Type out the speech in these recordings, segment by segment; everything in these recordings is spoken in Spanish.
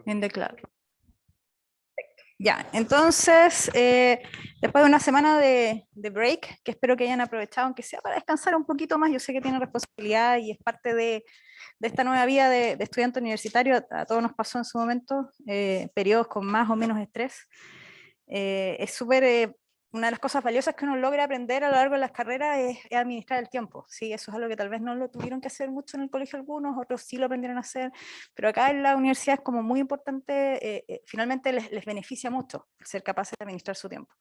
Bien de claro. Ya, entonces, después de una semana de break, que espero que hayan aprovechado, aunque sea para descansar un poquito más, yo sé que tienen responsabilidad y es parte de esta nueva vida de estudiante universitario, a todos nos pasó en su momento, periodos con más o menos estrés. Es súper, una de las cosas valiosas que uno logra aprender a lo largo de las carreras es administrar el tiempo, ¿sí? Eso es algo que tal vez no lo tuvieron que hacer mucho en el colegio algunos, otros sí lo aprendieron a hacer, pero acá en la universidad es como muy importante, finalmente les beneficia mucho ser capaces de administrar su tiempo.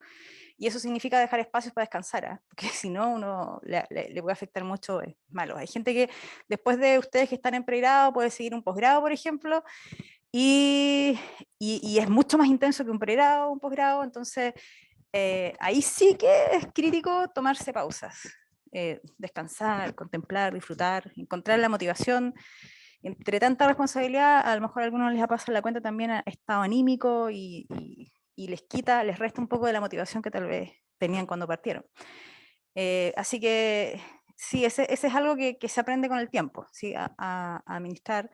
Y eso significa dejar espacios para descansar, ¿eh? Porque si no, uno le puede afectar mucho, es malo. Hay gente que después de ustedes que están en pregrado puede seguir un posgrado, por ejemplo, y es mucho más intenso que un pregrado, un posgrado, entonces ahí sí que es crítico tomarse pausas, descansar, contemplar, disfrutar, encontrar la motivación. Entre tanta responsabilidad, a lo mejor a algunos les ha pasado la cuenta también a estado anímico y les quita, les resta un poco de la motivación que tal vez tenían cuando partieron. Así que sí, ese es algo que se aprende con el tiempo, ¿sí? A administrar,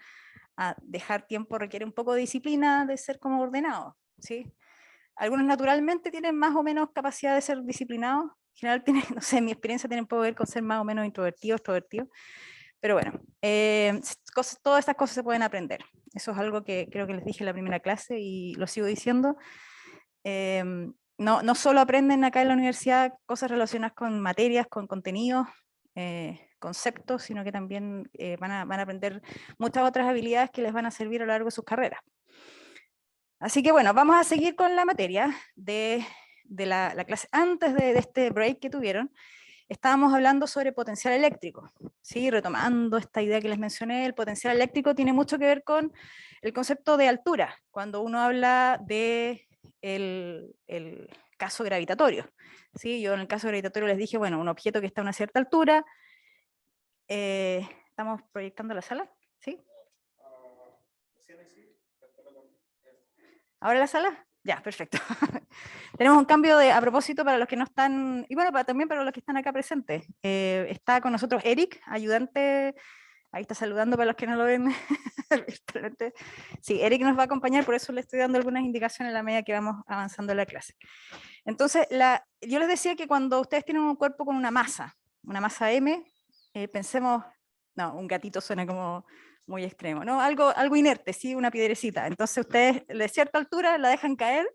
a dejar tiempo requiere un poco de disciplina, de ser como ordenado, ¿sí? Algunos naturalmente tienen más o menos capacidad de ser disciplinados, en general tienen, no sé, mi experiencia tiene un poco que ver con ser más o menos introvertido, extrovertido, pero bueno, todas estas cosas se pueden aprender. Eso es algo que creo que les dije en la primera clase y lo sigo diciendo. Eh, no solo aprenden acá en la universidad cosas relacionadas con materias, con contenidos, conceptos, sino que también van a aprender muchas otras habilidades que les van a servir a lo largo de sus carreras. Así que bueno, vamos a seguir con la materia de la clase. Antes de este break que tuvieron, estábamos hablando sobre potencial eléctrico, ¿sí? Retomando esta idea que les mencioné, el potencial eléctrico tiene mucho que ver con el concepto de altura, cuando uno habla de el caso gravitatorio, ¿sí? Yo en el caso gravitatorio les dije, bueno, un objeto que está a una cierta altura, ¿estamos proyectando la sala? ¿Sí? ¿Ahora la sala? Ya, perfecto. Tenemos un cambio a propósito para los que no están, y bueno, también para los que están acá presentes. Está con nosotros Eric, ayudante, ahí está saludando para los que no lo ven virtualmente. Sí, Eric nos va a acompañar, por eso le estoy dando algunas indicaciones a la medida que vamos avanzando en la clase. Entonces, yo les decía que cuando ustedes tienen un cuerpo con una masa M, pensemos, no, un gatito suena como muy extremo, ¿no? Algo inerte, sí, una piedrecita. Entonces ustedes de cierta altura la dejan caer.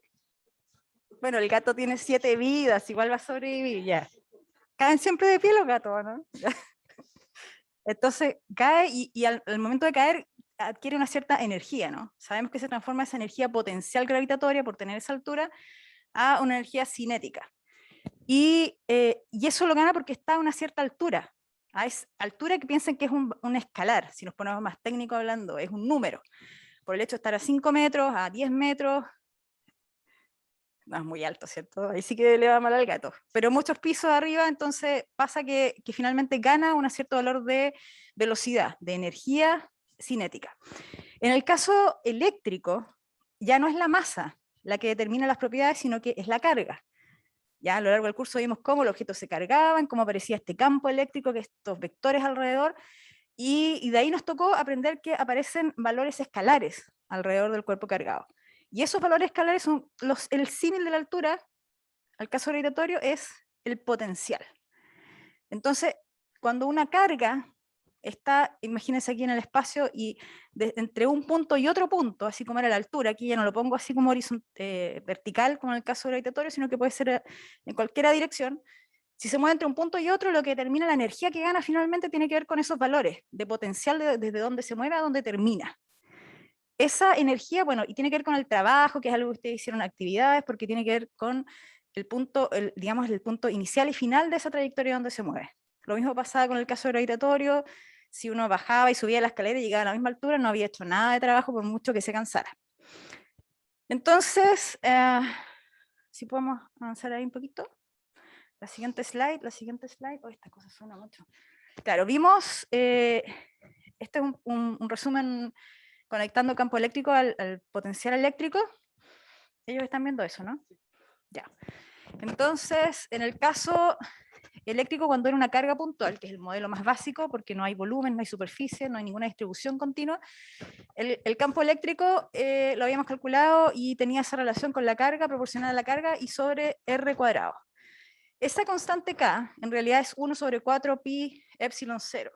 Bueno, el gato tiene 7 vidas, igual va a sobrevivir, ya. Caen siempre de pie los gatos, ¿no? Entonces cae y al momento de caer adquiere una cierta energía, ¿no? Sabemos que se transforma esa energía potencial gravitatoria por tener esa altura a una energía cinética. Y eso lo gana porque está a una cierta altura. A esa altura que piensen que es un escalar, si nos ponemos más técnico hablando, es un número. Por el hecho de estar a 5 metros, a 10 metros, no es muy alto, ¿cierto? Ahí sí que le va mal al gato. Pero muchos pisos arriba, entonces pasa que finalmente gana un cierto valor de velocidad, de energía cinética. En el caso eléctrico, ya no es la masa la que determina las propiedades, sino que es la carga. Ya a lo largo del curso vimos cómo los objetos se cargaban, cómo aparecía este campo eléctrico, que estos vectores alrededor, y de ahí nos tocó aprender que aparecen valores escalares alrededor del cuerpo cargado. Y esos valores escalares son el símil de la altura, al caso gravitatorio, es el potencial. Entonces, cuando una carga está, imagínense aquí en el espacio, y entre un punto y otro punto, así como era la altura, aquí ya no lo pongo así como vertical, como en el caso gravitatorio, sino que puede ser en cualquier dirección. Si se mueve entre un punto y otro, lo que determina la energía que gana finalmente tiene que ver con esos valores de potencial desde donde se mueve a donde termina. Esa energía, bueno, y tiene que ver con el trabajo, que es algo que ustedes hicieron actividades, porque tiene que ver con el punto, digamos, el punto inicial y final de esa trayectoria donde se mueve. Lo mismo pasaba con el caso gravitatorio, si uno bajaba y subía la escalera y llegaba a la misma altura, no había hecho nada de trabajo por mucho que se cansara. Entonces, si podemos avanzar ahí un poquito. La siguiente slide, oh, esta cosa suena mucho. Claro, vimos, este es un resumen conectando campo eléctrico al potencial eléctrico. Ellos están viendo eso, ¿no? Ya. Entonces, en el caso eléctrico cuando era una carga puntual, que es el modelo más básico, porque no hay volumen, no hay superficie, no hay ninguna distribución continua. El campo eléctrico lo habíamos calculado y tenía esa relación con la carga, proporcional a la carga, y sobre R cuadrado. Esa constante K en realidad es 1 sobre 4 pi epsilon 0.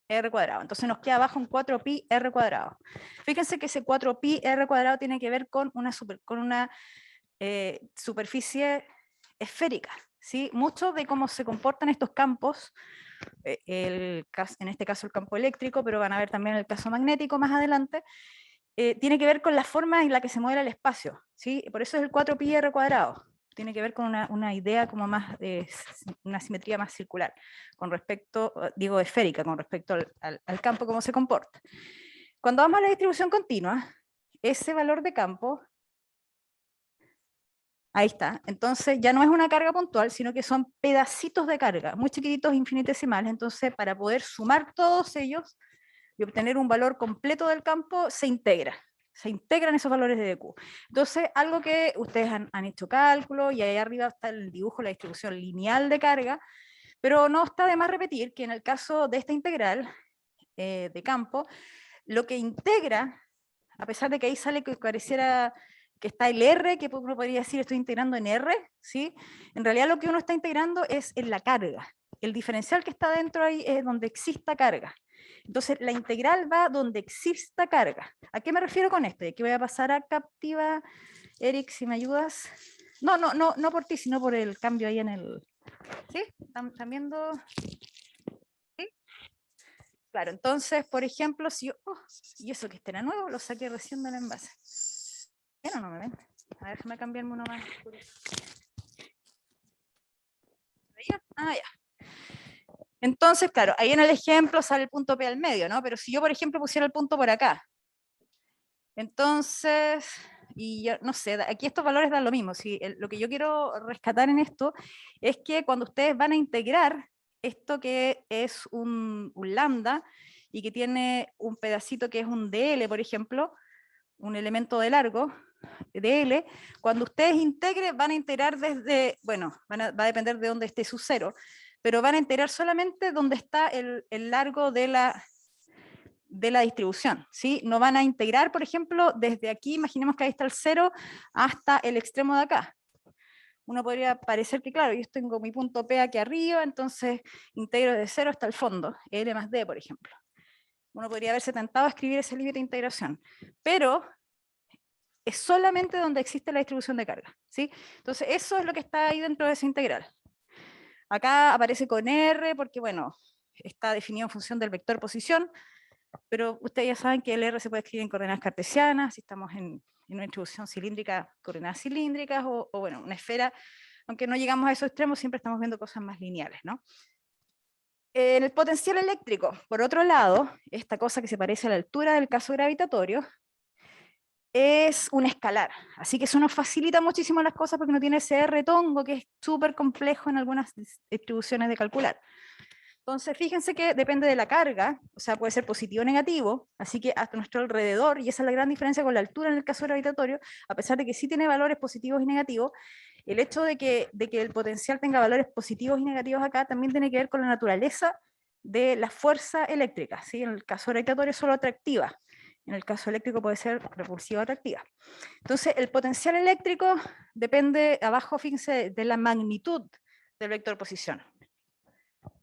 R cuadrado. Entonces nos queda abajo un 4pi R cuadrado. Fíjense que ese 4pi R cuadrado tiene que ver con una superficie esférica. ¿Sí? Mucho de cómo se comportan estos campos, en este caso el campo eléctrico, pero van a ver también el caso magnético más adelante, tiene que ver con la forma en la que se mueve el espacio. ¿Sí? Por eso es el 4pi R cuadrado. Tiene que ver con una idea como más, una simetría más circular, con respecto, digo esférica, con respecto al campo, cómo se comporta. Cuando vamos a la distribución continua, ese valor de campo, ahí está, entonces ya no es una carga puntual, sino que son pedacitos de carga, muy chiquititos, infinitesimales. Entonces para poder sumar todos ellos y obtener un valor completo del campo, se integran esos valores de dq. Entonces, algo que ustedes han hecho cálculo, y ahí arriba está el dibujo, la distribución lineal de carga, pero no está de más repetir que en el caso de esta integral de campo, lo que integra, a pesar de que ahí sale que pareciera que está el R, que uno podría decir estoy integrando en R, ¿sí? En realidad lo que uno está integrando es en la carga. El diferencial que está dentro ahí es donde exista carga. Entonces, la integral va donde exista carga. ¿A qué me refiero con esto? Y aquí voy a pasar a Captiva. Eric, si me ayudas. No por ti, sino por el cambio ahí en el... ¿Sí? ¿Están viendo? ¿Sí? Claro, entonces, por ejemplo, si yo... y eso que este era nuevo, lo saqué recién del envase. ¿Bien o no me ven? A ver, déjame cambiarme uno más. Ah, ya. Entonces, claro, ahí en el ejemplo sale el punto P al medio, ¿no? Pero si yo, por ejemplo, pusiera el punto por acá, entonces, y yo no sé, aquí estos valores dan lo mismo. Si lo que yo quiero rescatar en esto es que cuando ustedes van a integrar esto que es un lambda y que tiene un pedacito que es un dl, por ejemplo, un elemento de largo, dl, cuando ustedes integren van a integrar desde, bueno, va a depender de dónde esté su cero, pero van a integrar solamente donde está el largo de la distribución, ¿sí? No van a integrar, por ejemplo, desde aquí, imaginemos que ahí está el 0 hasta el extremo de acá. Uno podría parecer que, claro, yo tengo mi punto P aquí arriba, entonces integro de 0 hasta el fondo, L más D, por ejemplo. Uno podría haberse tentado a escribir ese límite de integración, pero es solamente donde existe la distribución de carga, ¿sí? Entonces eso es lo que está ahí dentro de esa integral. Acá aparece con R porque, bueno, está definido en función del vector posición, pero ustedes ya saben que el R se puede escribir en coordenadas cartesianas, si estamos en una distribución cilíndrica, coordenadas cilíndricas, o bueno, una esfera, aunque no llegamos a esos extremos, siempre estamos viendo cosas más lineales, ¿no? En el potencial eléctrico, por otro lado, esta cosa que se parece a la altura del caso gravitatorio, es un escalar, así que eso nos facilita muchísimo las cosas porque no tiene ese R tongo que es súper complejo en algunas distribuciones de calcular. Entonces, fíjense que depende de la carga, o sea, puede ser positivo o negativo, así que hasta nuestro alrededor, y esa es la gran diferencia con la altura en el caso gravitatorio, a pesar de que sí tiene valores positivos y negativos, el hecho de que el potencial tenga valores positivos y negativos acá también tiene que ver con la naturaleza de la fuerza eléctrica, ¿sí? En el caso gravitatorio es solo atractiva, en el caso eléctrico puede ser repulsiva o atractiva. Entonces, el potencial eléctrico depende, abajo, fíjense, de la magnitud del vector posición.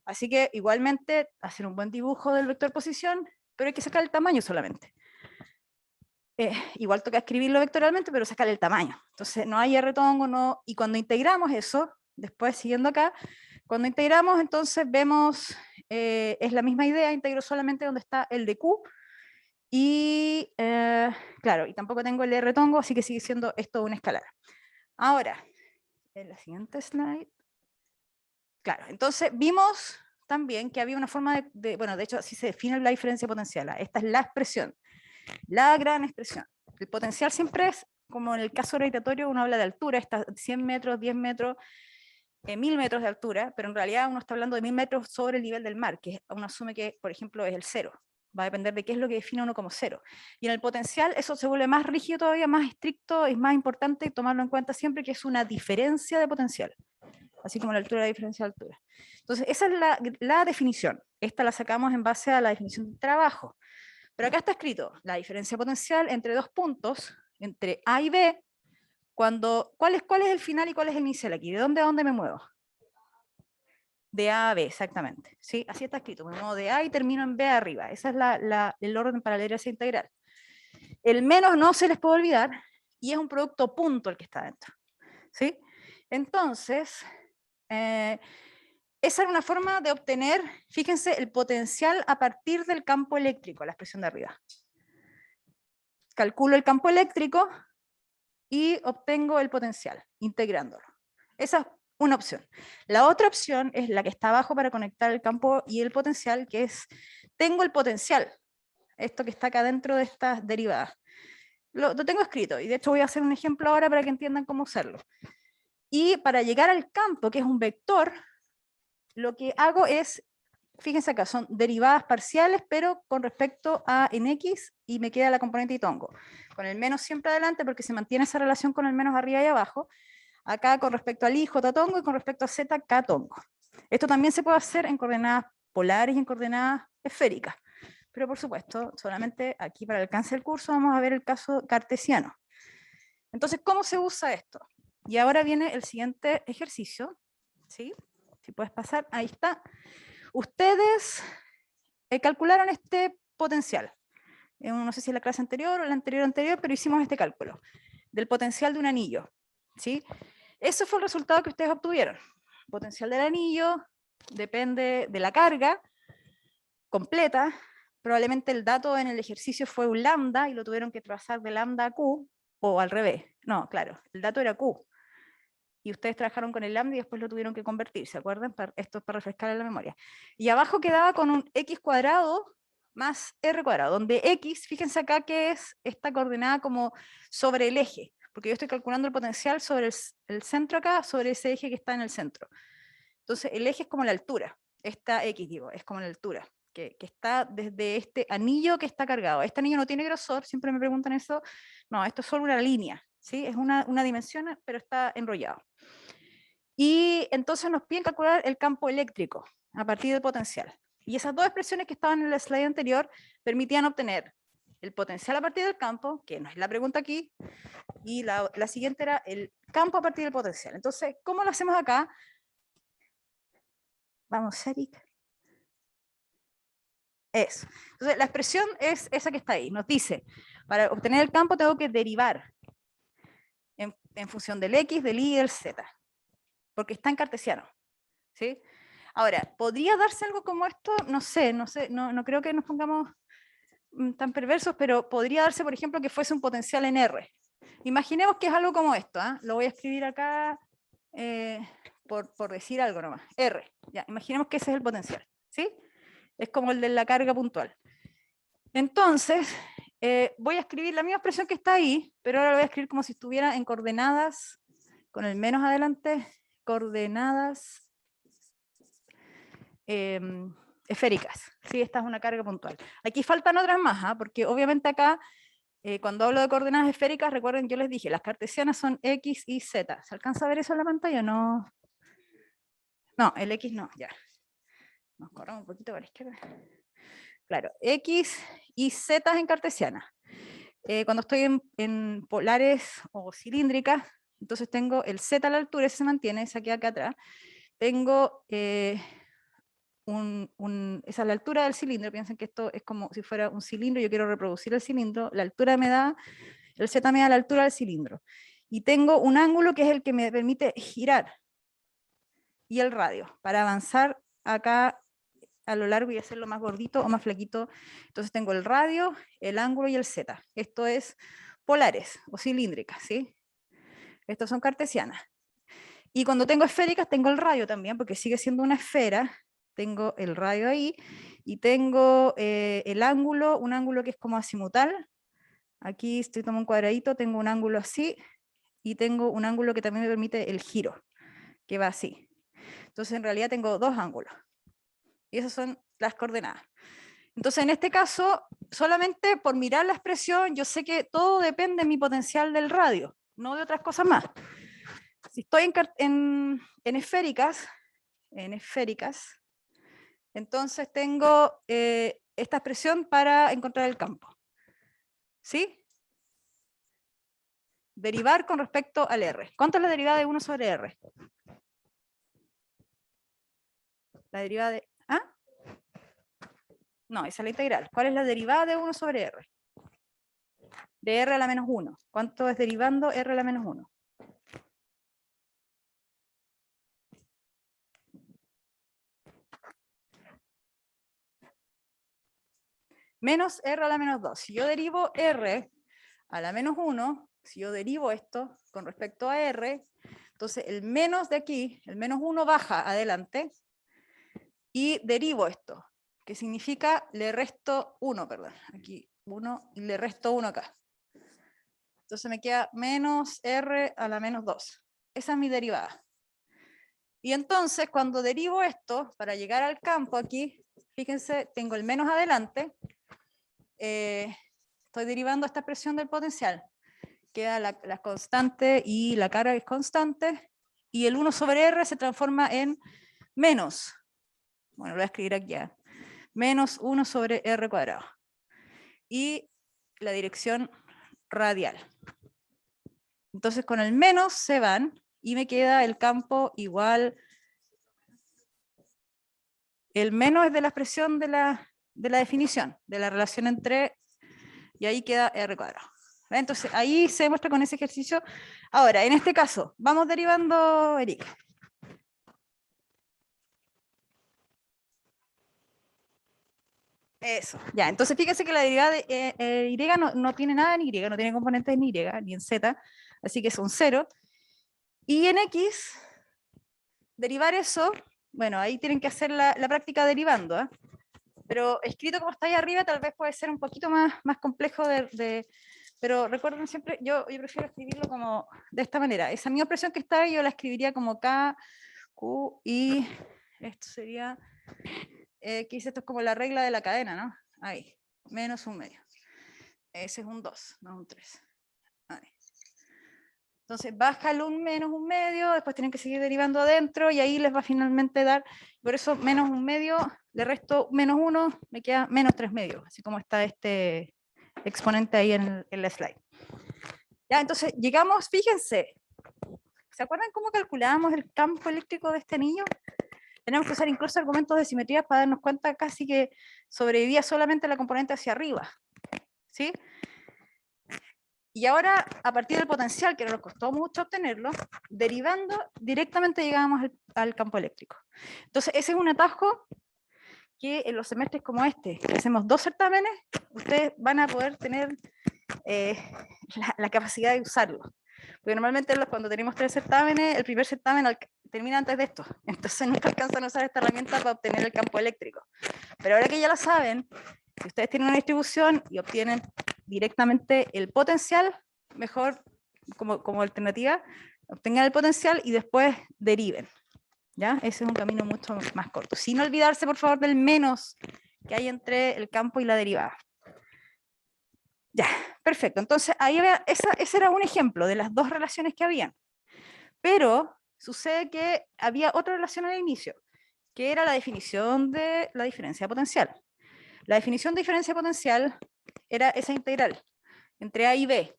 Así que igualmente hacer un buen dibujo del vector posición, pero hay que sacar el tamaño solamente. Igual toca escribirlo vectorialmente, pero sacar el tamaño. Entonces no hay R tongo, no. Y cuando integramos eso, después siguiendo acá, cuando integramos entonces vemos, es la misma idea, integro solamente donde está el de Q, y claro, y tampoco tengo el R tongo, así que sigue siendo esto un escalar. Ahora, en la siguiente slide. Claro, entonces vimos también que había una forma bueno, de hecho así se define la diferencia potencial. Esta es la expresión, la gran expresión. El potencial siempre es, como en el caso gravitatorio, uno habla de altura, está 100 metros, 10 metros, 1000 metros de altura, pero en realidad uno está hablando de 1000 metros sobre el nivel del mar, que uno asume que, por ejemplo, es el cero. Va a depender de qué es lo que define uno como cero. Y en el potencial eso se vuelve más rígido todavía, más estricto, es más importante tomarlo en cuenta siempre que es una diferencia de potencial. así como la altura de la diferencia de altura. Entonces, esa es la definición. Esta la sacamos en base a la definición de trabajo. Pero acá está escrito la diferencia potencial entre dos puntos, entre A y B, ¿cuál es el final y cuál es el inicial aquí? ¿De dónde a dónde me muevo? De A a B, exactamente. ¿Sí? Así está escrito, me muevo de A y termino en B arriba. Ese es el orden para leer esa integral. El menos no se les puede olvidar, y es un producto punto el que está dentro. ¿Sí? Entonces, esa era una forma de obtener, fíjense, el potencial a partir del campo eléctrico, la expresión de arriba. Calculo el campo eléctrico y obtengo el potencial, integrándolo. Esa es una opción. La otra opción es la que está abajo para conectar el campo y el potencial, que es, tengo el potencial, esto que está acá dentro de estas derivadas. Lo tengo escrito, y de hecho voy a hacer un ejemplo ahora para que entiendan cómo usarlo. Y para llegar al campo, que es un vector, lo que hago es, fíjense acá, son derivadas parciales, pero con respecto a en X, y me queda la componente y tongo. Con el menos siempre adelante, porque se mantiene esa relación con el menos arriba y abajo. Acá con respecto al I, J tongo, y con respecto a Z, K tongo. Esto también se puede hacer en coordenadas polares y en coordenadas esféricas. Pero por supuesto, solamente aquí para el alcance del curso vamos a ver el caso cartesiano. Entonces, ¿cómo se usa esto? Y ahora viene el siguiente ejercicio. ¿Sí? Si puedes pasar, ahí está. Ustedes calcularon este potencial. No sé si en la clase anterior o la anterior, pero hicimos este cálculo del potencial de un anillo. ¿Sí? Ese fue el resultado que ustedes obtuvieron. El potencial del anillo depende de la carga completa. Probablemente el dato en el ejercicio fue un lambda y lo tuvieron que trazar de lambda a Q, o al revés. No, claro, el dato era Q. Y ustedes trabajaron con el lambda y después lo tuvieron que convertir, ¿se acuerdan? Esto es para refrescar la memoria. Y abajo quedaba con un x cuadrado más r cuadrado, donde x, fíjense acá que es esta coordenada como sobre el eje, porque yo estoy calculando el potencial sobre el centro acá, sobre ese eje que está en el centro. Entonces el eje es como la altura, esta x digo, es como la altura, que está desde este anillo que está cargado. Este anillo no tiene grosor, siempre me preguntan eso. No, esto es solo una línea, ¿sí? Es una dimensión, pero está enrollado. Y entonces nos piden calcular el campo eléctrico a partir del potencial. Y esas dos expresiones que estaban en el slide anterior permitían obtener el potencial a partir del campo, que no es la pregunta aquí, y la siguiente era el campo a partir del potencial. Entonces, ¿cómo lo hacemos acá? Vamos, Eric. Eso. Entonces, la expresión es esa que está ahí. Nos dice, para obtener el campo tengo que derivar en función del X, del Y y del Z, porque está en cartesiano. ¿Sí? Ahora, ¿podría darse algo como esto? No sé, no creo que nos pongamos tan perversos, pero podría darse, por ejemplo, que fuese un potencial en R. Imaginemos que es algo como esto, ¿eh? Lo voy a escribir acá por decir algo nomás. R, ya, imaginemos que ese es el potencial, ¿sí? Es como el de la carga puntual. Entonces, voy a escribir la misma expresión que está ahí, pero ahora lo voy a escribir como si estuviera en coordenadas, con el menos adelante, coordenadas esféricas. ¿Sí? Esta es una carga puntual. Aquí faltan otras más, porque obviamente acá, cuando hablo de coordenadas esféricas, recuerden, yo les dije, las cartesianas son X y Z. ¿Se alcanza a ver eso en la pantalla? No, no, el X no, ya. Nos corramos un poquito para la izquierda. Claro, X y Z en cartesiana. Cuando estoy en polares o cilíndricas, entonces tengo el Z a la altura, ese se mantiene, ese queda acá atrás. Tengo esa es la altura del cilindro, piensen que esto es como si fuera un cilindro, yo quiero reproducir el cilindro, la altura me da, el Z me da la altura del cilindro. Y tengo un ángulo que es el que me permite girar, y el radio, para avanzar acá a lo largo y hacerlo más gordito o más flaquito. Entonces tengo el radio, el ángulo y el Z. Esto es polares o cilíndricas, ¿sí? Estos son cartesianas. Y cuando tengo esféricas tengo el radio también, porque sigue siendo una esfera. Tengo el radio ahí, y tengo el ángulo, un ángulo que es como azimutal. Aquí estoy tomando un cuadradito, tengo un ángulo así, y tengo un ángulo que también me permite el giro, que va así. Entonces en realidad tengo dos ángulos. Y esas son las coordenadas. Entonces en este caso, solamente por mirar la expresión, yo sé que todo depende de mi potencial del radio, no de otras cosas más. Si estoy en esféricas, entonces tengo esta expresión para encontrar el campo. ¿Sí? Derivar con respecto al R. ¿Cuánto es la derivada de 1 sobre R? La derivada de... ¿Ah? No, esa es la integral. ¿Cuál es la derivada de 1 sobre R? De R a la menos 1. ¿Cuánto es derivando R a la menos 1? Menos R a la menos 2. Si yo derivo R a la menos 1, si yo derivo esto con respecto a R, entonces el menos de aquí, el menos 1 baja adelante, y derivo esto, que significa le resto 1, perdón, aquí 1, y le resto 1 acá. Entonces me queda menos R a la menos 2. Esa es mi derivada. Y entonces cuando derivo esto, para llegar al campo aquí, fíjense, tengo el menos adelante, estoy derivando esta expresión del potencial. Queda la constante y la carga es constante, y el 1 sobre R se transforma en menos, bueno, lo voy a escribir aquí ya, menos 1 sobre R cuadrado. Y la dirección radial. Entonces con el menos se van, y me queda el campo igual. El menos es de la expresión de la definición, de la relación entre, y ahí queda R cuadrado. Entonces ahí se demuestra con ese ejercicio. Ahora, en este caso, vamos derivando, Eric. Eso, ya, entonces fíjese que la derivada de Y no tiene nada en Y, no tiene componentes en Y, ni en Z, así que es un 0. Y en X, derivar eso, bueno, ahí tienen que hacer la práctica derivando, ¿eh? Pero escrito como está ahí arriba tal vez puede ser un poquito más complejo pero recuerden siempre, yo prefiero escribirlo como de esta manera. Esa misma expresión que está ahí yo la escribiría como K, Q, I, esto sería, X, esto es como la regla de la cadena, ¿no? Ahí, menos un medio. Ese es un 2, no un 3. Ahí. Entonces baja el un menos un medio, después tienen que seguir derivando adentro y ahí les va a finalmente dar, por eso menos un medio, le resto menos 1, me queda menos 3 medios, así como está este exponente ahí en la slide. Ya, entonces llegamos, fíjense, ¿se acuerdan cómo calculábamos el campo eléctrico de este anillo? Tenemos que usar incluso argumentos de simetría para darnos cuenta casi que sobrevivía solamente la componente hacia arriba, ¿sí? Y ahora, a partir del potencial, que nos costó mucho obtenerlo, derivando, directamente llegamos al campo eléctrico. Entonces, ese es un atajo que en los semestres como este, que hacemos 2 certámenes, ustedes van a poder tener la capacidad de usarlo. Porque normalmente cuando tenemos 3 certámenes, el primer certamen termina antes de esto. Entonces nunca alcanzan a usar esta herramienta para obtener el campo eléctrico. Pero ahora que ya lo saben, si ustedes tienen una distribución y obtienen directamente el potencial, mejor como alternativa, obtengan el potencial y después deriven. ¿Ya? Ese es un camino mucho más corto. Sin olvidarse, por favor, del menos que hay entre el campo y la derivada. Ya, perfecto. Entonces, ahí ese era un ejemplo de las dos relaciones que habían. Pero sucede que había otra relación al inicio, que era la definición de la diferencia potencial. La definición de diferencia potencial era esa integral entre A y B,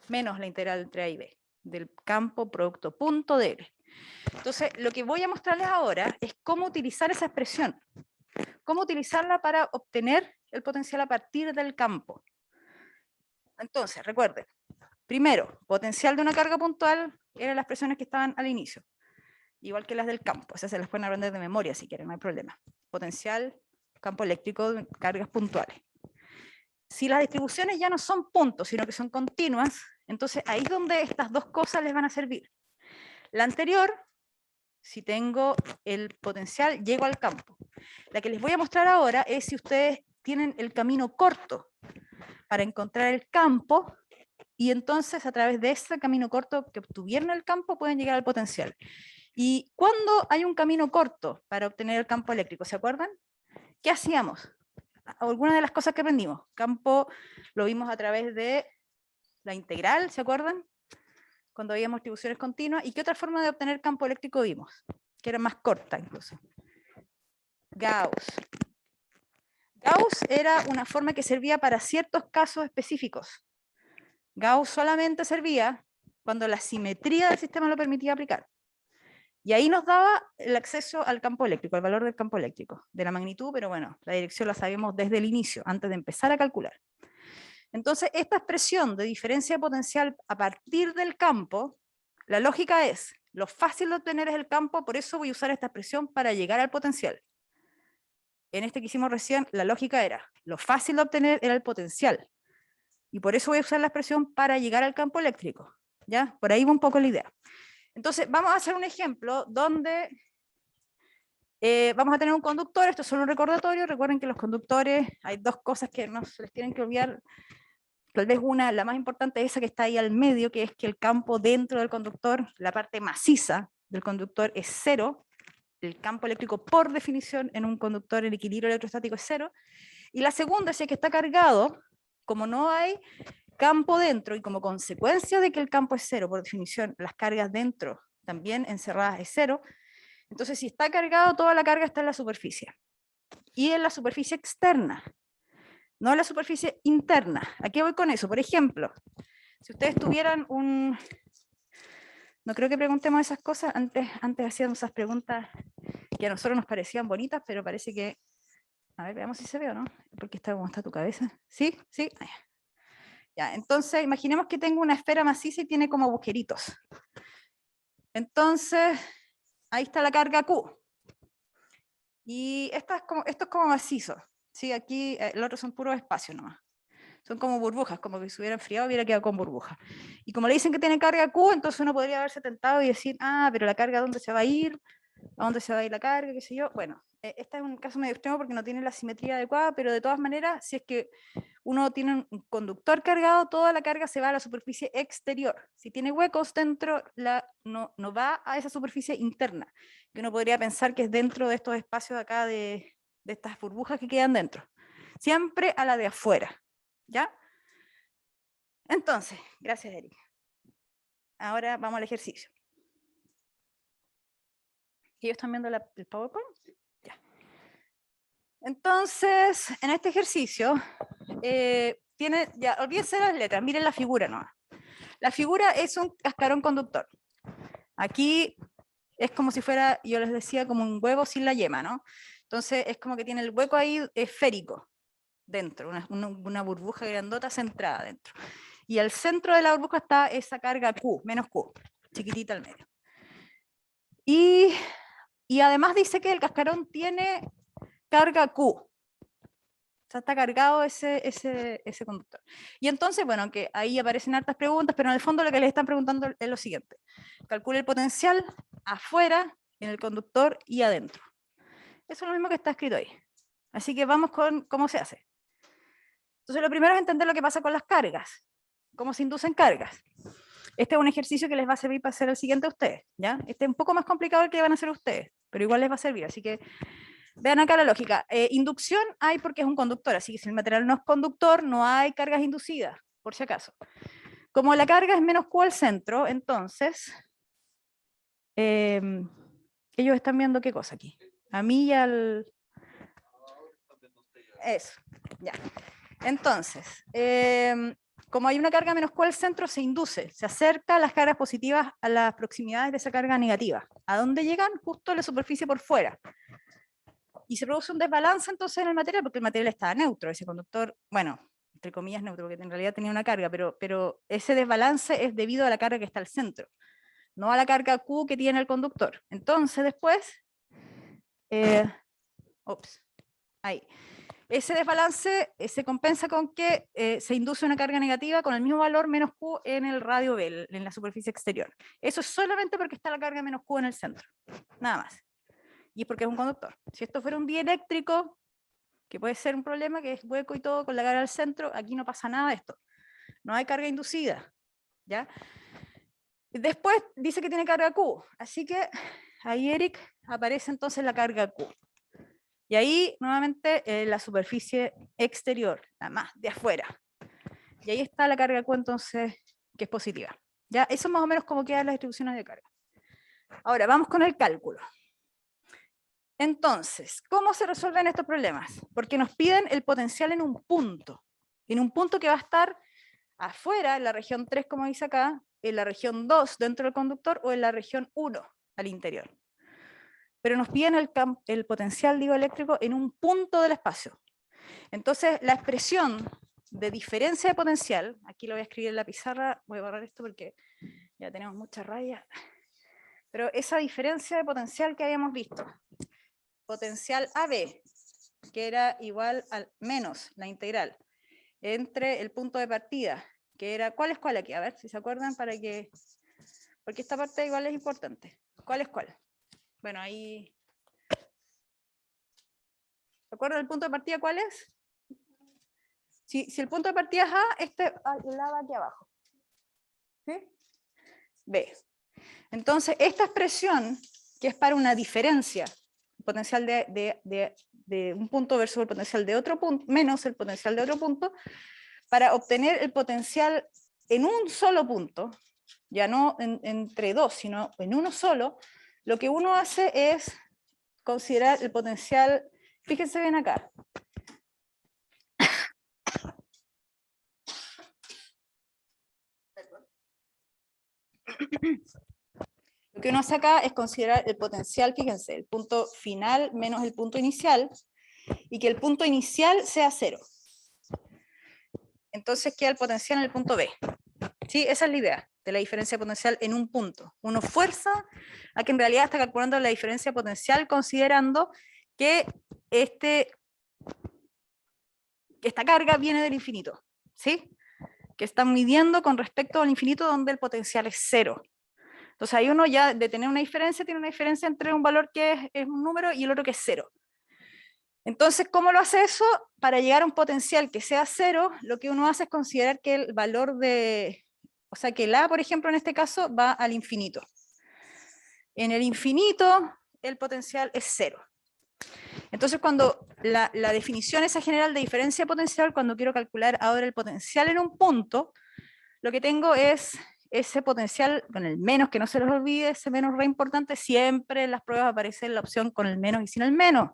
menos la integral entre A y B, del campo producto punto de L. Entonces, lo que voy a mostrarles ahora es cómo utilizar esa expresión, cómo utilizarla para obtener el potencial a partir del campo. Entonces, recuerden, primero, potencial de una carga puntual eran las expresiones que estaban al inicio, igual que las del campo, esas se las pueden aprender de memoria si quieren, no hay problema. Potencial, campo eléctrico, cargas puntuales. Si las distribuciones ya no son puntos, sino que son continuas, entonces ahí es donde estas dos cosas les van a servir. La anterior, si tengo el potencial, llego al campo. La que les voy a mostrar ahora es si ustedes tienen el camino corto para encontrar el campo, y entonces a través de ese camino corto que obtuvieron el campo pueden llegar al potencial. ¿Y cuando hay un camino corto para obtener el campo eléctrico? ¿Se acuerdan? ¿Qué hacíamos? Algunas de las cosas que aprendimos. Campo lo vimos a través de la integral, ¿se acuerdan? cuando veíamos distribuciones continuas. ¿Y qué otra forma de obtener campo eléctrico vimos? Que era más corta incluso. Gauss. Gauss era una forma que servía para ciertos casos específicos. Gauss solamente servía cuando la simetría del sistema lo permitía aplicar. Y ahí nos daba el acceso al campo eléctrico, el valor del campo eléctrico, de la magnitud, pero bueno, la dirección la sabemos desde el inicio, antes de empezar a calcular. Entonces, esta expresión de diferencia potencial a partir del campo, la lógica es, lo fácil de obtener es el campo, por eso voy a usar esta expresión para llegar al potencial. En este que hicimos recién, la lógica era, lo fácil de obtener era el potencial, y por eso voy a usar la expresión para llegar al campo eléctrico. ¿Ya? Por ahí va un poco la idea. Entonces, vamos a hacer un ejemplo donde vamos a tener un conductor. Esto es solo un recordatorio. Recuerden que los conductores, hay dos cosas que no se les tienen que olvidar. Tal vez una, la más importante, es esa que está ahí al medio, que es que el campo dentro del conductor, la parte maciza del conductor es cero. El campo eléctrico, por definición, en un conductor, el equilibrio electrostático es cero. Y la segunda es que está cargado, como no hay campo dentro, y como consecuencia de que el campo es cero, por definición, las cargas dentro también encerradas es cero. Entonces, si está cargado, toda la carga está en la superficie. Y en la superficie externa, no en la superficie interna. ¿A qué voy con eso? Por ejemplo, si ustedes tuvieran un... No creo que preguntemos esas cosas, antes hacíamos esas preguntas que a nosotros nos parecían bonitas, pero parece que... A ver, veamos si se ve o no. Porque está como está tu cabeza. ¿Sí? ¿Sí? Ya, entonces, imaginemos que tengo una esfera maciza y tiene como agujeritos. Entonces, ahí está la carga Q. Y esto es como macizo. ¿Sí? Aquí, el otro son puros espacios nomás. Son como burbujas, como que si hubiera enfriado hubiera quedado con burbujas. Y como le dicen que tiene carga Q, entonces uno podría haberse tentado y decir, ah, pero la carga, ¿a dónde se va a ir? ¿A dónde se va a ir la carga? ¿Qué sé yo? Bueno, este es un caso medio extremo porque no tiene la simetría adecuada, pero de todas maneras, si es que uno tiene un conductor cargado, toda la carga se va a la superficie exterior. Si tiene huecos dentro, no va a esa superficie interna, que uno podría pensar que es dentro de estos espacios de acá, de estas burbujas que quedan dentro. Siempre a la de afuera, ¿ya? Entonces, gracias, Erika. Ahora vamos al ejercicio. ¿Ellos están viendo el PowerPoint? Ya. Entonces, en este ejercicio, olvídense las letras, miren la figura nomás. La figura es un cascarón conductor. Aquí es como si fuera, yo les decía, como un huevo sin la yema, ¿no? Entonces es como que tiene el hueco ahí esférico dentro, una burbuja grandota centrada dentro. Y al centro de la burbuja está esa carga Q, menos Q, chiquitita al medio. Y además dice que el cascarón tiene carga Q. O sea, está cargado ese conductor. Y entonces, bueno, que ahí aparecen hartas preguntas, pero en el fondo lo que les están preguntando es lo siguiente. Calcule el potencial afuera, en el conductor y adentro. Eso es lo mismo que está escrito ahí. Así que vamos con cómo se hace. Entonces, lo primero es entender lo que pasa con las cargas. Cómo se inducen cargas. Este es un ejercicio que les va a servir para hacer el siguiente a ustedes, ¿ya? Este es un poco más complicado el que van a hacer ustedes, pero igual les va a servir, así que vean acá la lógica. Inducción hay porque es un conductor, así que si el material no es conductor, no hay cargas inducidas, por si acaso. Como la carga es menos Q al centro, entonces, ellos están viendo qué cosa aquí. A mí y al... Eso, ya. Entonces, como hay una carga menos Q al centro, se induce, se acerca las cargas positivas a las proximidades de esa carga negativa. ¿A dónde llegan? Justo a la superficie por fuera. Y se produce un desbalance entonces en el material, porque el material está neutro, ese conductor, bueno, entre comillas neutro, porque en realidad tenía una carga, pero ese desbalance es debido a la carga que está al centro, no a la carga Q que tiene el conductor. Entonces después, ahí. Ese desbalance se compensa con que se induce una carga negativa con el mismo valor menos Q en el radio B, en la superficie exterior. Eso es solamente porque está la carga menos Q en el centro, nada más. Y es porque es un conductor. Si esto fuera un dieléctrico, que puede ser un problema, que es hueco y todo con la carga al centro, aquí no pasa nada de esto. No hay carga inducida, ¿ya? Después dice que tiene carga Q, así que ahí, Eric, aparece entonces la carga Q. Y ahí, nuevamente, la superficie exterior, la más de afuera. Y ahí está la carga Q, entonces, que es positiva. Ya, eso es más o menos como quedan las distribuciones de carga. Ahora, vamos con el cálculo. Entonces, ¿cómo se resuelven estos problemas? Porque nos piden el potencial en un punto que va a estar afuera, en la región 3, como dice acá, en la región 2 dentro del conductor, o en la región 1 al interior. Pero nos piden el potencial, digo, eléctrico en un punto del espacio. Entonces, la expresión de diferencia de potencial, aquí lo voy a escribir en la pizarra, voy a borrar esto porque ya tenemos mucha raya, pero esa diferencia de potencial que habíamos visto, potencial AB, que era igual al menos la integral entre el punto de partida, que era, ¿cuál es cuál aquí? A ver si se acuerdan para que, porque esta parte igual es importante. ¿Cuál es cuál? Bueno, ahí, ¿se acuerdan del punto de partida cuál es? Si el punto de partida es A, este lado aquí abajo. ¿Sí? B. Entonces, esta expresión, que es para una diferencia, potencial de un punto versus el potencial de otro punto, menos el potencial de otro punto, para obtener el potencial en un solo punto, ya no entre dos, sino en uno solo, lo que uno hace es considerar el potencial, fíjense bien acá. Lo que uno hace acá es considerar el potencial, fíjense, el punto final menos el punto inicial, y que el punto inicial sea 0. Entonces queda el potencial en el punto B. ¿Sí? Esa es la idea de la diferencia potencial en un punto. Uno fuerza a que en realidad está calculando la diferencia potencial considerando que esta carga viene del infinito. ¿Sí? Que están midiendo con respecto al infinito donde el potencial es 0. Entonces ahí uno ya de tener una diferencia, tiene una diferencia entre un valor que es un número y el otro que es 0. Entonces, ¿cómo lo hace eso? Para llegar a un potencial que sea 0, lo que uno hace es considerar que el valor o sea, que el A, por ejemplo, en este caso, va al infinito. En el infinito, el potencial es 0. Entonces, cuando la definición esa general de diferencia potencial, cuando quiero calcular ahora el potencial en un punto, lo que tengo es ese potencial con el menos, que no se les olvide, ese menos re importante, siempre en las pruebas aparece la opción con el menos y sin el menos.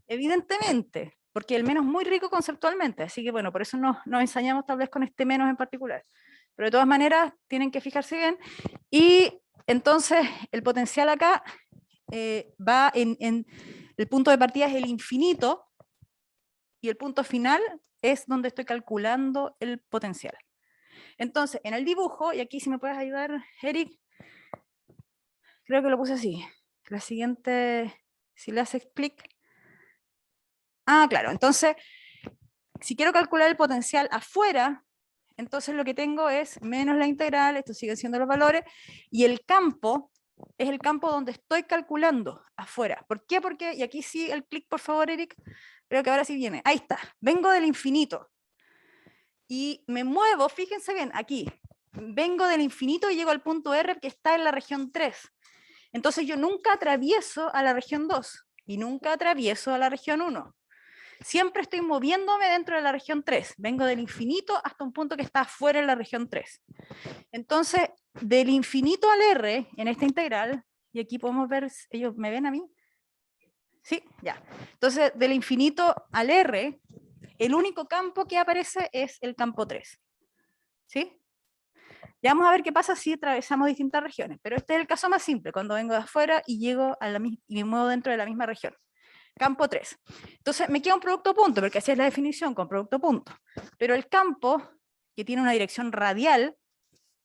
Evidentemente, porque el menos es muy rico conceptualmente, así que bueno, por eso nos ensañamos tal vez con este menos en particular. Pero de todas maneras, tienen que fijarse bien. Y entonces, el potencial acá va en el punto de partida es el infinito, y el punto final es donde estoy calculando el potencial. Entonces, en el dibujo, y aquí si me puedes ayudar, Eric, creo que lo puse así. La siguiente, si le haces clic. Ah, claro, entonces, si quiero calcular el potencial afuera, entonces lo que tengo es menos la integral, estos siguen siendo los valores, y el campo es el campo donde estoy calculando afuera. ¿Por qué? Porque, y aquí sí el clic, por favor, Eric, creo que ahora sí viene. Ahí está, vengo del infinito. Y me muevo, fíjense bien, aquí, vengo del infinito y llego al punto R que está en la región 3. Entonces yo nunca atravieso a la región 2 y nunca atravieso a la región 1. Siempre estoy moviéndome dentro de la región 3. Vengo del infinito hasta un punto que está afuera en la región 3. Entonces, del infinito al R, en esta integral, y aquí podemos ver, ¿ellos me ven a mí? Sí, ya. Entonces, del infinito al R, el único campo que aparece es el campo 3. ¿Sí? Ya vamos a ver qué pasa si atravesamos distintas regiones, pero este es el caso más simple, cuando vengo de afuera y llego a y me muevo dentro de la misma región. Campo 3. Entonces me queda un producto punto, porque así es la definición con producto punto. Pero el campo, que tiene una dirección radial,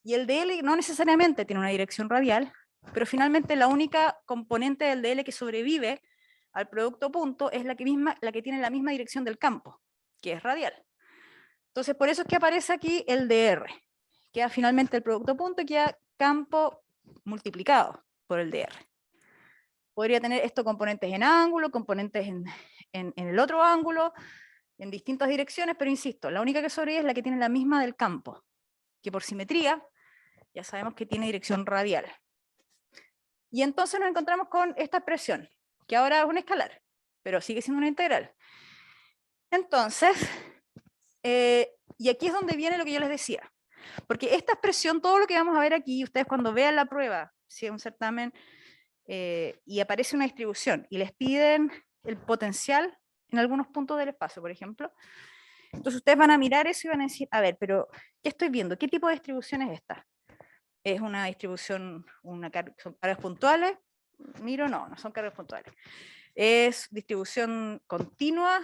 y el dl no necesariamente tiene una dirección radial, pero finalmente la única componente del dl que sobrevive al producto punto es la que tiene la misma dirección del campo, que es radial. Entonces por eso es que aparece aquí el dr. Queda finalmente el producto punto y queda campo multiplicado por el dr. Podría tener estos componentes en ángulo, componentes en el otro ángulo, en distintas direcciones, pero insisto, la única que sobrevive es la que tiene la misma del campo, que por simetría ya sabemos que tiene dirección radial. Y entonces nos encontramos con esta expresión, que ahora es un escalar, pero sigue siendo una integral. Entonces, y aquí es donde viene lo que yo les decía. Porque esta expresión, todo lo que vamos a ver aquí, ustedes cuando vean la prueba, si es un certamen, y aparece una distribución, y les piden el potencial en algunos puntos del espacio, por ejemplo, entonces ustedes van a mirar eso y van a decir, a ver, pero ¿qué estoy viendo? ¿Qué tipo de distribución es esta? ¿Es una distribución, son cargas puntuales? Miro, no son cargas puntuales. ¿Es distribución continua,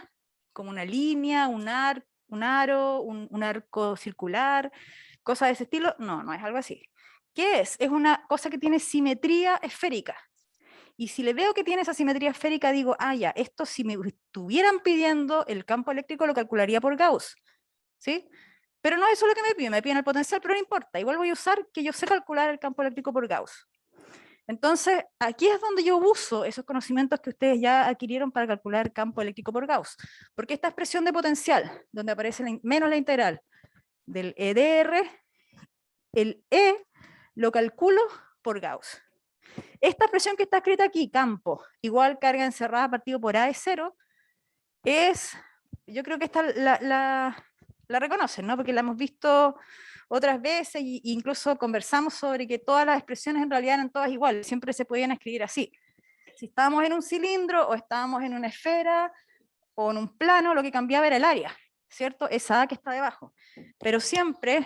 como una línea, un aro, un arco circular, cosas de ese estilo? No es algo así. ¿Qué es? Es una cosa que tiene simetría esférica. Y si le veo que tiene esa simetría esférica, digo, ya, esto si me estuvieran pidiendo el campo eléctrico lo calcularía por Gauss, ¿sí? Pero no es eso lo que me piden el potencial, pero no importa, igual voy a usar que yo sé calcular el campo eléctrico por Gauss. Entonces, aquí es donde yo uso esos conocimientos que ustedes ya adquirieron para calcular el campo eléctrico por Gauss, porque esta expresión de potencial, donde aparece menos la integral del EDR, el E lo calculo por Gauss. Esta expresión que está escrita aquí, campo, igual carga encerrada partido por A es 0, yo creo que esta la reconocen, ¿no? Porque la hemos visto otras veces e incluso conversamos sobre que todas las expresiones en realidad eran todas iguales, siempre se podían escribir así. Si estábamos en un cilindro o estábamos en una esfera o en un plano, lo que cambiaba era el área, ¿cierto? Esa A que está debajo. Pero siempre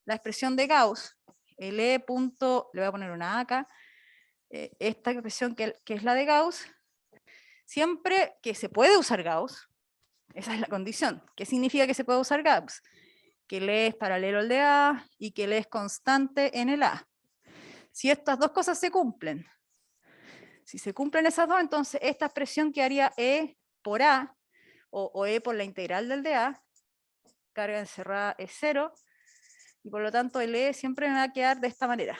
la expresión de Gauss, el E punto, le voy a poner una A acá, esta expresión que es la de Gauss, siempre que se puede usar Gauss, esa es la condición. ¿Qué significa que se puede usar Gauss? Que el E es paralelo al de A y que el E es constante en el A. Si estas dos cosas se cumplen, si se cumplen esas dos, entonces esta expresión quedaría E por A, o E por la integral del de A, carga encerrada es 0, y por lo tanto el E siempre me va a quedar de esta manera.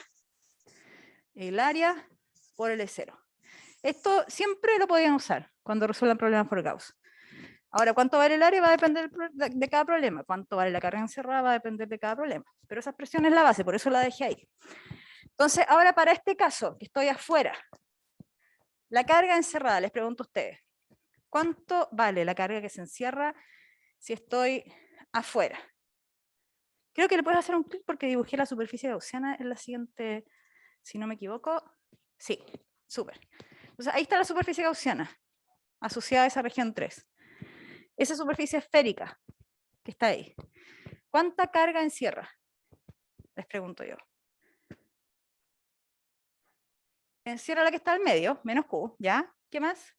El área por el E0. Esto siempre lo podían usar cuando resuelvan problemas por Gauss. Ahora, ¿cuánto vale el área? Va a depender de cada problema. ¿Cuánto vale la carga encerrada? Va a depender de cada problema. Pero esa expresión es la base, por eso la dejé ahí. Entonces, ahora para este caso, que estoy afuera, la carga encerrada, les pregunto a ustedes, ¿cuánto vale la carga que se encierra si estoy afuera? Creo que le puedes hacer un clic porque dibujé la superficie gaussiana en la siguiente, si no me equivoco. Sí, súper. Entonces, ahí está la superficie gaussiana, asociada a esa región 3. Esa superficie esférica que está ahí, ¿cuánta carga encierra? Les pregunto yo. Encierra la que está al medio, menos Q, ¿ya? ¿Qué más?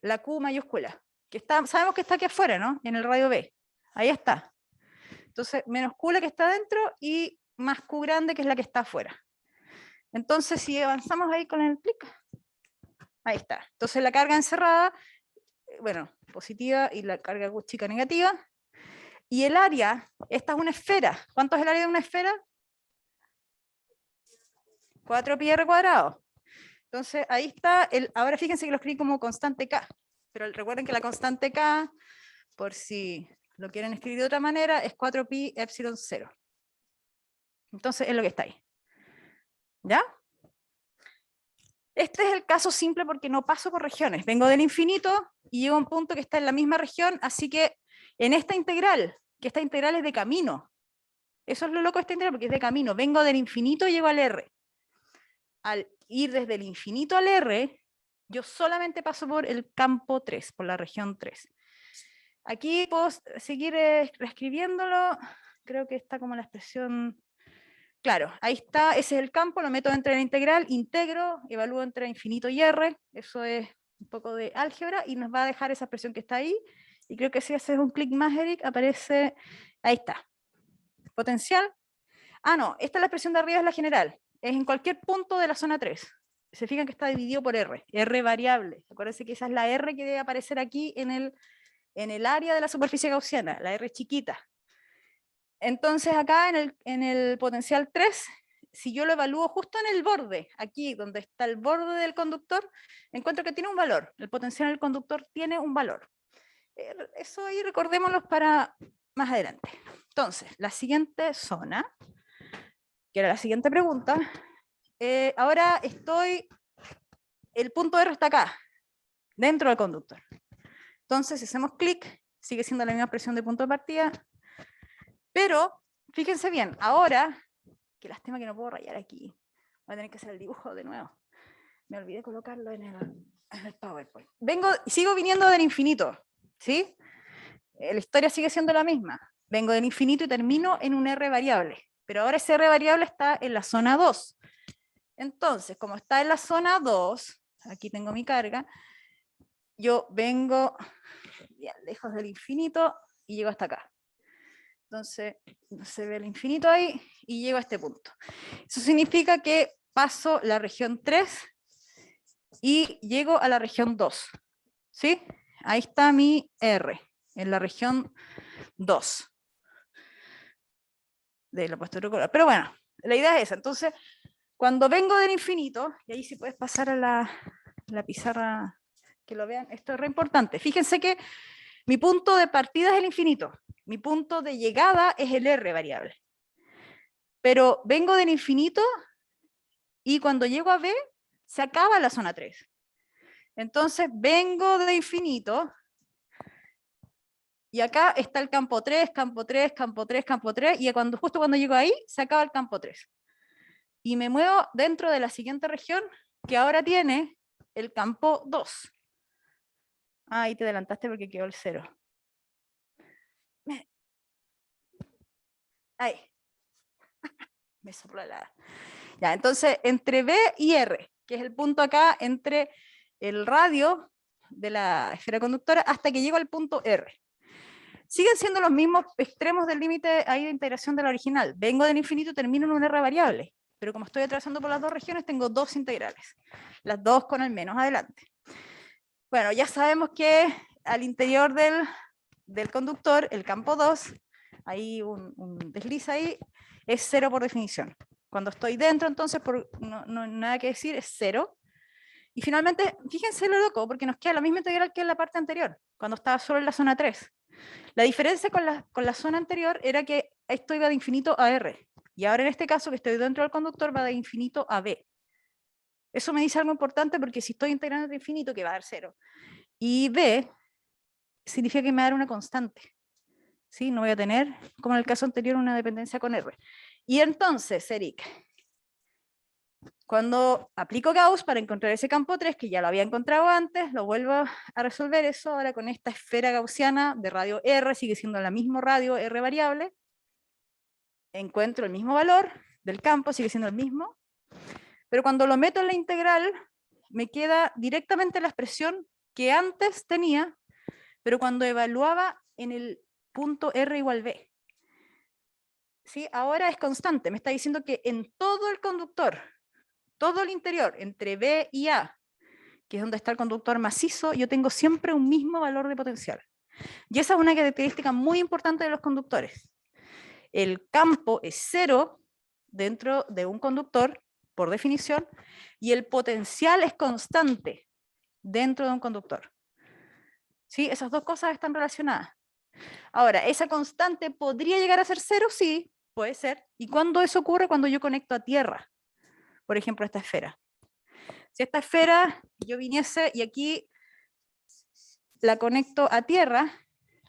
La Q mayúscula, que está, sabemos que está aquí afuera, ¿no? En el radio B. Ahí está. Entonces, menos Q la que está dentro y más Q grande que es la que está afuera. Entonces, si avanzamos ahí con el clic, ahí está. Entonces, la carga encerrada, bueno, positiva y la carga Q chica negativa. Y el área, esta es una esfera. ¿Cuánto es el área de una esfera? 4πr². Entonces, ahí está, ahora fíjense que lo escribí como constante K, pero recuerden que la constante K, por si lo quieren escribir de otra manera, es 4π epsilon 0. Entonces, es lo que está ahí. ¿Ya? Este es el caso simple porque no paso por regiones. Vengo del infinito y llego a un punto que está en la misma región, así que en esta integral, que esta integral es de camino, eso es lo loco de esta integral, porque es de camino. Vengo del infinito y llego al R. Al ir desde el infinito al R, yo solamente paso por el campo 3, por la región 3. Aquí puedo seguir reescribiéndolo, creo que está como la expresión, claro, ahí está, ese es el campo, lo meto entre la integral, integro, evalúo entre infinito y R, eso es un poco de álgebra, y nos va a dejar esa expresión que está ahí, y creo que si haces un clic más, Eric, aparece, ahí está, potencial, no, esta es la expresión de arriba, es la general, es en cualquier punto de la zona 3. Se fijan que está dividido por R, R variable. Acuérdense que esa es la R que debe aparecer aquí en el área de la superficie gaussiana, la R chiquita. Entonces acá en el potencial 3, si yo lo evalúo justo en el borde, aquí donde está el borde del conductor, encuentro que tiene un valor. El potencial del conductor tiene un valor. Eso ahí recordémoslo para más adelante. Entonces, la siguiente zona, que era la siguiente pregunta, ahora el punto R está acá, dentro del conductor. Entonces, si hacemos clic, sigue siendo la misma expresión de punto de partida, pero fíjense bien, ahora, qué lástima que no puedo rayar aquí, voy a tener que hacer el dibujo de nuevo, me olvidé colocarlo en el PowerPoint. Sigo viniendo del infinito, ¿sí? La historia sigue siendo la misma, vengo del infinito y termino en un R variable, pero ahora ese R variable está en la zona 2. Entonces, como está en la zona 2, aquí tengo mi carga, yo vengo bien lejos del infinito y llego hasta acá. Entonces, se ve el infinito ahí y llego a este punto. Eso significa que paso la región 3 y llego a la región 2. ¿Sí? Ahí está mi R, en la región 2 de la postura color. Pero bueno, la idea es esa. Entonces, cuando vengo del infinito, y ahí sí puedes pasar a la pizarra que lo vean, esto es re importante. Fíjense que mi punto de partida es el infinito, mi punto de llegada es el R variable. Pero vengo del infinito y cuando llego a B, se acaba la zona 3. Entonces vengo de infinito y acá está el campo 3, campo 3, campo 3, campo 3, y justo cuando llego ahí, se acaba el campo 3. Y me muevo dentro de la siguiente región, que ahora tiene el campo 2. Ah, ahí te adelantaste porque quedó el 0. Ahí. Me sopló la... Ya, entonces, entre B y R, que es el punto acá entre el radio de la esfera conductora hasta que llego al punto R. Siguen siendo los mismos extremos del límite ahí de integración de la original. Vengo del infinito y termino en un R variable, pero como estoy atravesando por las dos regiones, tengo dos integrales, las dos con el menos adelante. Bueno, ya sabemos que al interior del conductor, el campo 2, hay un desliz ahí, es 0 por definición. Cuando estoy dentro, entonces, no nada que decir, es 0. Y finalmente, fíjense lo loco, porque nos queda la misma integral que en la parte anterior, cuando estaba solo en la zona 3. La diferencia con la zona anterior era que esto iba de infinito a R, y ahora en este caso que estoy dentro del conductor va de infinito a B. Eso me dice algo importante porque si estoy integrando de infinito, que va a dar 0, y B significa que me va a dar una constante. ¿Sí? No voy a tener, como en el caso anterior, una dependencia con R. Y entonces, Eric, cuando aplico Gauss para encontrar ese campo 3, que ya lo había encontrado antes, lo vuelvo a resolver eso ahora con esta esfera gaussiana de radio R, sigue siendo la mismo radio R variable, encuentro el mismo valor del campo, sigue siendo el mismo, pero cuando lo meto en la integral, me queda directamente la expresión que antes tenía, pero cuando evaluaba en el punto R igual B. ¿Sí? Ahora es constante, me está diciendo que en todo el conductor, todo el interior, entre B y A, que es donde está el conductor macizo, yo tengo siempre un mismo valor de potencial. Y esa es una característica muy importante de los conductores. El campo es 0 dentro de un conductor, por definición, y el potencial es constante dentro de un conductor. ¿Sí? Esas dos cosas están relacionadas. Ahora, ¿esa constante podría llegar a ser 0? Sí, puede ser. ¿Y cuándo eso ocurre? Cuando yo conecto a tierra. Por ejemplo, esta esfera. Si esta esfera yo viniese y aquí la conecto a tierra,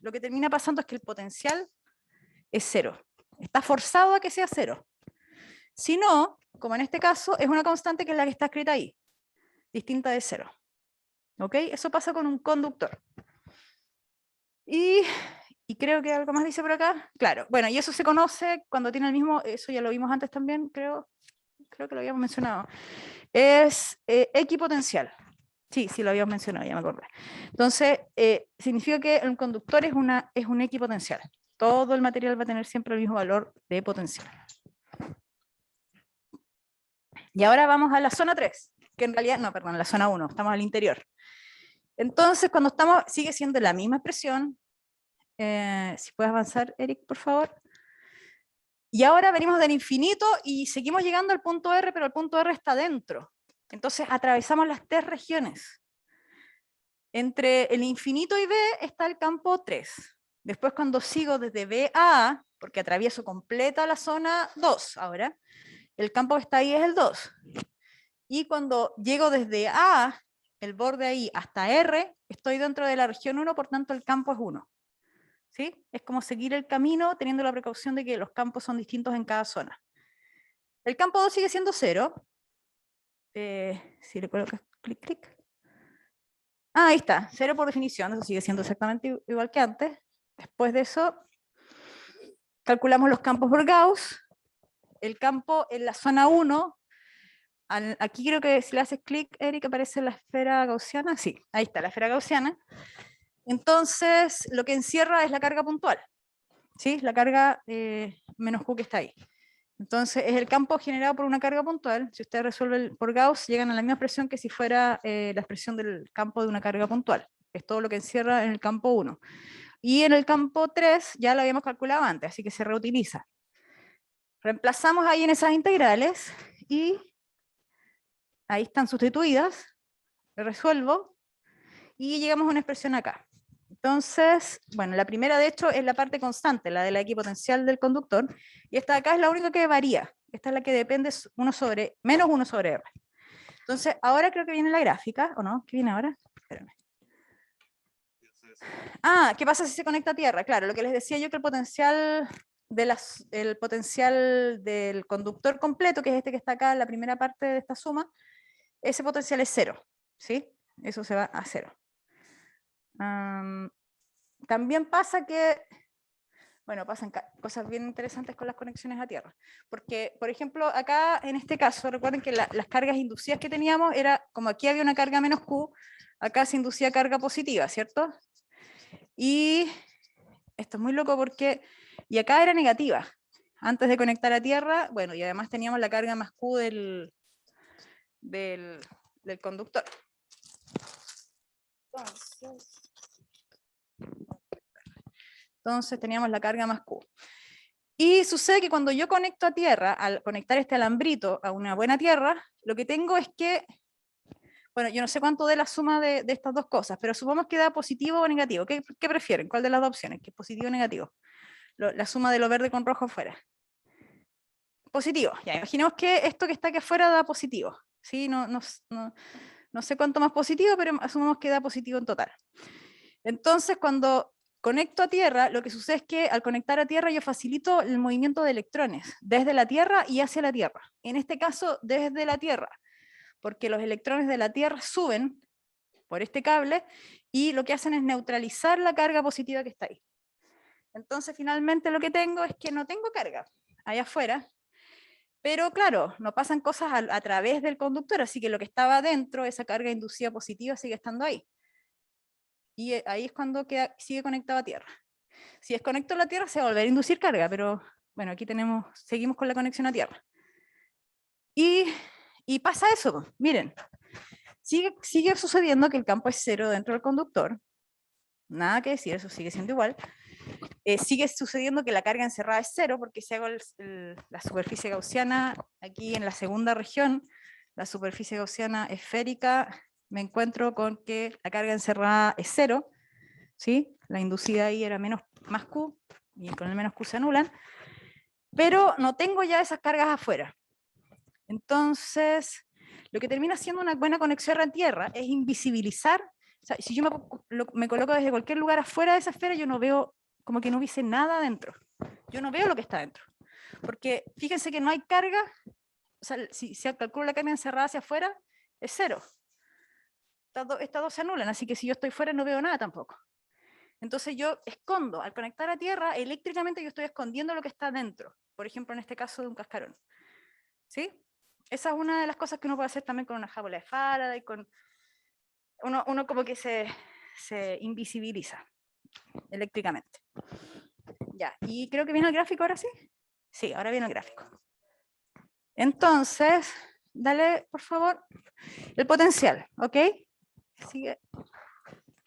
lo que termina pasando es que el potencial es 0. Está forzado a que sea 0. Si no, como en este caso, es una constante que es la que está escrita ahí, distinta de 0. ¿Ok? Eso pasa con un conductor. Y creo que algo más dice por acá. Claro, bueno, y eso se conoce cuando tiene el mismo, eso ya lo vimos antes también, creo que lo habíamos mencionado. Es equipotencial. Sí, lo habíamos mencionado, ya me acordé. Entonces, significa que un conductor es un equipotencial. Todo el material va a tener siempre el mismo valor de potencial. Y ahora vamos a la zona 3, que en realidad, no, perdón, la zona 1, estamos al interior. Entonces, cuando estamos, sigue siendo la misma expresión. Si puedes avanzar, Eric, por favor. Y ahora venimos del infinito y seguimos llegando al punto R, pero el punto R está dentro. Entonces atravesamos las tres regiones. Entre el infinito y B está el campo 3. Después cuando sigo desde B a A, porque atravieso completa la zona 2 ahora, el campo que está ahí es el 2. Y cuando llego desde A, el borde ahí, hasta R, estoy dentro de la región 1, por tanto el campo es 1. ¿sí? Es como seguir el camino teniendo la precaución de que los campos son distintos en cada zona. El campo 2 sigue siendo 0. Si le coloco clic, clic. Ah, ahí está, 0 por definición, eso sigue siendo exactamente igual que antes. Después de eso, calculamos los campos por Gauss. El campo en la zona 1, aquí creo que si le haces clic, Eric, aparece la esfera gaussiana. Sí, ahí está, la esfera gaussiana. Entonces, lo que encierra es la carga puntual, ¿sí? La carga menos Q que está ahí. Entonces, es el campo generado por una carga puntual. Si usted resuelve por Gauss, llegan a la misma expresión que si fuera la expresión del campo de una carga puntual. Es todo lo que encierra en el campo 1. Y en el campo 3 ya lo habíamos calculado antes, así que se reutiliza. Reemplazamos ahí en esas integrales y ahí están sustituidas. Resuelvo y llegamos a una expresión acá. Entonces, bueno, la primera de hecho es la parte constante, la de la equipotencial del conductor, y esta de acá es la única que varía. Esta es la que depende menos 1 sobre R. Entonces, ahora creo que viene la gráfica, ¿o no? ¿Qué viene ahora? Espérame. Ah, ¿qué pasa si se conecta a tierra? Claro, lo que les decía yo que el potencial del conductor completo, que es este que está acá en la primera parte de esta suma, ese potencial es 0, ¿sí? Eso se va a 0. También pasa que, bueno, pasan cosas bien interesantes con las conexiones a tierra, porque, por ejemplo, acá en este caso, recuerden que las cargas inducidas que teníamos era, como aquí había una carga menos Q, acá se inducía carga positiva, ¿cierto? Y esto es muy loco porque, y acá era negativa, antes de conectar a tierra, bueno, y además teníamos la carga más Q del conductor. Entonces teníamos la carga más Q. Y sucede que cuando yo conecto a tierra, al conectar este alambrito a una buena tierra, lo que tengo es que, bueno, yo no sé cuánto de la suma de estas dos cosas, pero supongamos que da positivo o negativo. ¿Qué prefieren? ¿Cuál de las dos opciones? ¿Que es positivo o negativo? La suma de lo verde con rojo afuera. Positivo. Ya, imaginemos que esto que está aquí afuera da positivo. ¿Sí? No sé cuánto más positivo, pero asumamos que da positivo en total. Entonces, cuando conecto a tierra, lo que sucede es que al conectar a tierra yo facilito el movimiento de electrones desde la tierra y hacia la tierra. En este caso, desde la tierra, porque los electrones de la tierra suben por este cable y lo que hacen es neutralizar la carga positiva que está ahí. Entonces, finalmente lo que tengo es que no tengo carga allá afuera, pero claro, no pasan cosas a través del conductor, así que lo que estaba dentro, esa carga inducida positiva, sigue estando ahí. Y ahí es cuando sigue conectado a tierra. Si desconecto la tierra se va a volver a inducir carga, pero bueno, aquí seguimos con la conexión a tierra. Y pasa eso, miren, sigue sucediendo que el campo es 0 dentro del conductor, nada que decir, eso sigue siendo igual. Sigue sucediendo que la carga encerrada es 0, porque si hago la superficie gaussiana, aquí en la segunda región, la superficie gaussiana esférica, me encuentro con que la carga encerrada es 0, ¿sí? La inducida ahí era más Q, y con el menos Q se anulan, pero no tengo ya esas cargas afuera. Entonces, lo que termina siendo una buena conexión a tierra es invisibilizar. O sea, si yo me coloco desde cualquier lugar afuera de esa esfera, yo no veo, como que no hubiese nada dentro. Yo no veo lo que está dentro. Porque fíjense que no hay carga, o sea, si calculo la carga encerrada hacia afuera, es 0. Estas dos se anulan, así que si yo estoy fuera no veo nada tampoco. Entonces yo escondo, al conectar a tierra, eléctricamente yo estoy escondiendo lo que está dentro. Por ejemplo, en este caso de un cascarón. ¿Sí? Esa es una de las cosas que uno puede hacer también con una jábula de Faraday, uno como que se invisibiliza eléctricamente. Ya, y creo que viene el gráfico ahora sí. Sí, ahora viene el gráfico. Entonces, dale, por favor, el potencial, ¿ok? Sigue.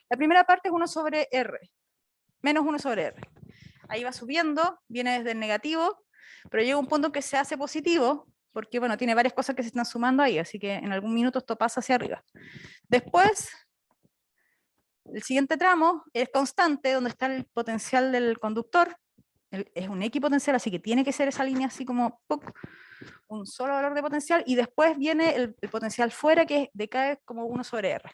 La primera parte es 1 sobre R, menos 1 sobre R. Ahí va subiendo, viene desde el negativo, pero llega un punto en que se hace positivo, porque bueno, tiene varias cosas que se están sumando ahí, así que en algún minuto esto pasa hacia arriba. Después, el siguiente tramo es constante, donde está el potencial del conductor, es un equipotencial, así que tiene que ser esa línea así como un solo valor de potencial, y después viene el potencial fuera, que decae como 1 sobre R.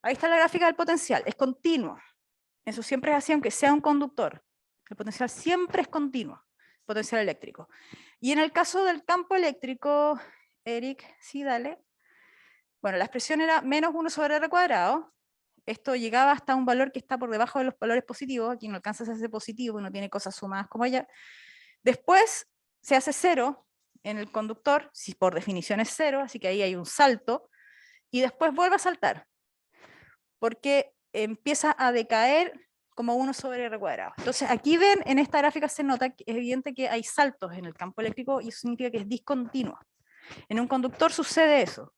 Ahí está la gráfica del potencial, es continuo. Eso siempre es así, aunque sea un conductor. El potencial siempre es continuo, potencial eléctrico. Y en el caso del campo eléctrico, Eric, sí, dale. Bueno, la expresión era menos 1 sobre r cuadrado. Esto llegaba hasta un valor que está por debajo de los valores positivos. Aquí no alcanza a ser positivo, no tiene cosas sumadas como allá. Después se hace 0 en el conductor, si por definición es 0, así que ahí hay un salto. Y después vuelve a saltar, porque empieza a decaer como 1 sobre r cuadrado. Entonces aquí ven, en esta gráfica se nota que es evidente que hay saltos en el campo eléctrico y eso significa que es discontinuo. En un conductor sucede eso.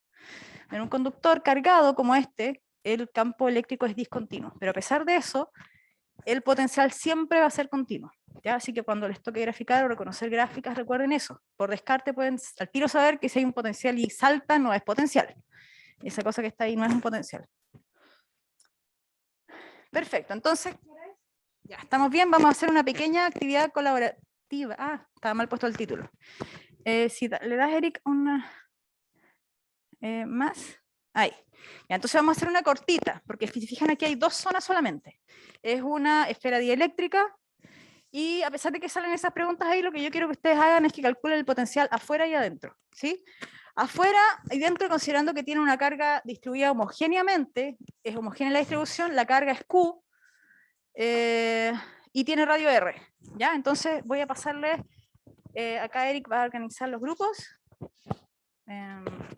En un conductor cargado como este, el campo eléctrico es discontinuo, pero a pesar de eso, el potencial siempre va a ser continuo. ¿Ya? Así que cuando les toque graficar o reconocer gráficas, recuerden eso. Por descarte pueden al tiro saber que si hay un potencial y salta, no es potencial. Esa cosa que está ahí no es un potencial. Perfecto, entonces, ya estamos bien, vamos a hacer una pequeña actividad colaborativa. Ah, estaba mal puesto el título. Si le das, Eric, una más. Ahí. Ya, entonces vamos a hacer una cortita, porque si se fijan aquí hay 2 zonas solamente. Es una esfera dieléctrica, y a pesar de que salen esas preguntas ahí, lo que yo quiero que ustedes hagan es que calculen el potencial afuera y adentro. ¿Sí? Afuera y dentro, considerando que tiene una carga distribuida homogéneamente, es homogénea la distribución, la carga es Q, y tiene radio R. ¿Ya? Entonces voy a pasarles, acá Eric va a organizar los grupos,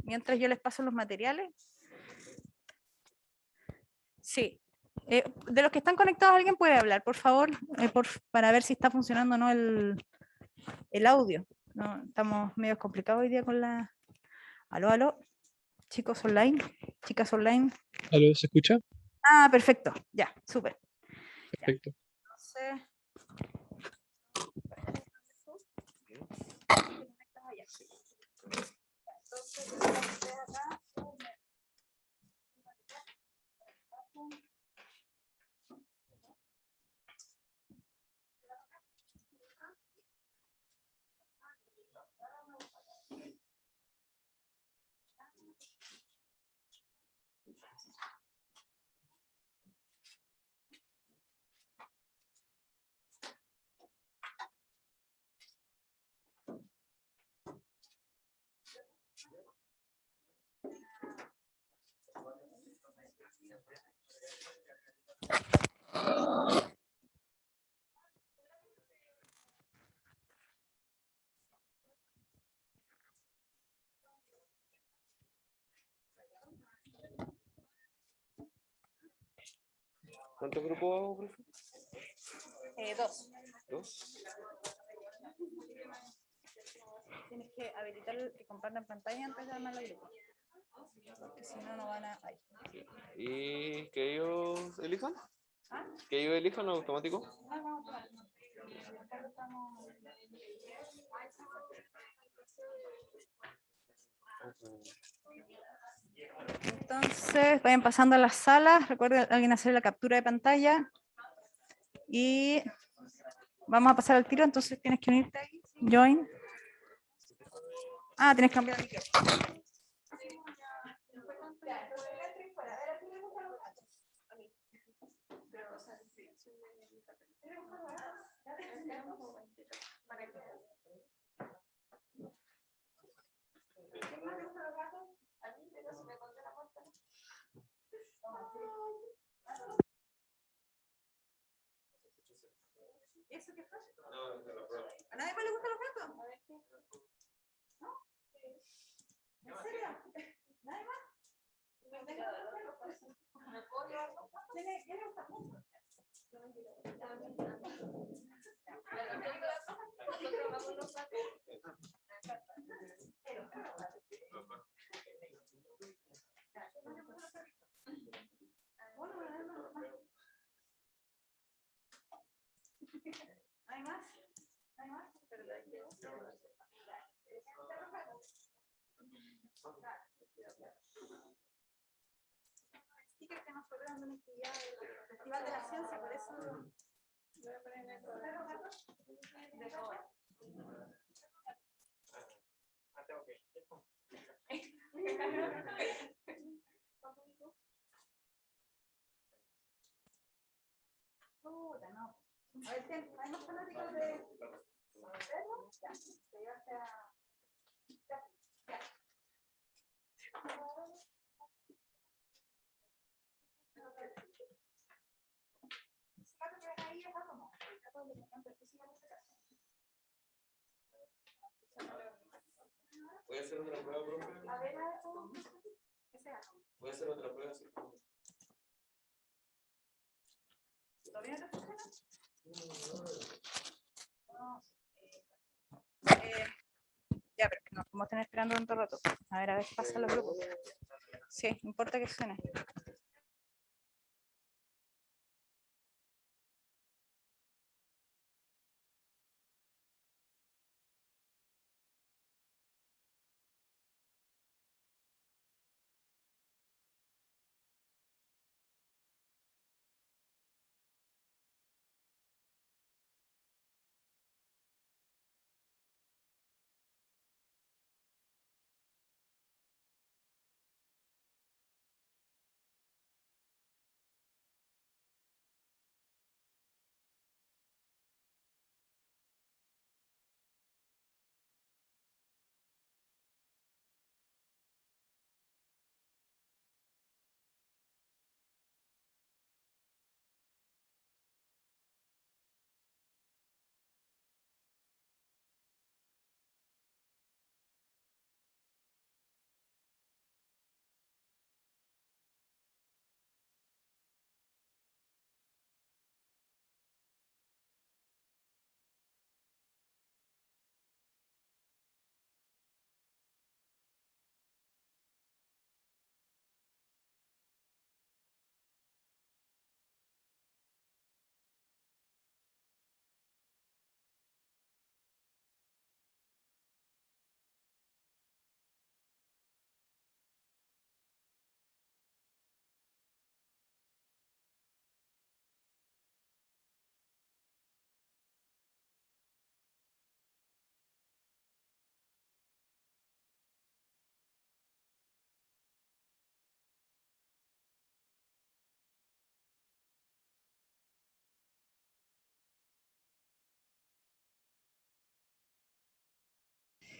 mientras yo les paso los materiales. Sí. De los que están conectados, ¿alguien puede hablar, por favor? Para ver si está funcionando o no el audio. No, estamos medio complicados hoy día con la... Aló, aló. Chicos online, chicas online. ¿Aló, se escucha? Ah, perfecto. Ya, súper. Perfecto. Entonces... ¿Cuántos grupos, profe? 2. ¿Dos? Tienes que habilitar que compartan pantalla antes de armar el grupo. Porque si no, no van a... Ahí. ¿Y que ellos elijan? ¿Ah? ¿Que ellos elijan automático? Ah, vamos a Entonces, vayan pasando a las salas. Recuerden alguien hacer la captura de pantalla. Y vamos a pasar al tiro, entonces tienes que unirte ahí. Join. Ah, tienes que cambiar el micrófono. ¿Eso qué fue? ¿A nadie más le gustan los gatos? ¿No? ¿En serio? ¿Nadie más? ¿Quién le gusta mucho? ¿Hay más? ¿Hay más? Stickers que nos fueron dando una actividad del Festival de la Ciencia, por eso voy a poner en el programa de todo. A ver, ¿hay más fanáticos de... Ya, te llevaste a... ¿Voy a hacer otra prueba, profe? A ver, Voy a hacer otra prueba, sí. ¿todavía no te funciona? Ya, pero es que nos podemos tener esperando tanto rato. A ver qué pasa en los grupos. Sí, no importa que suene.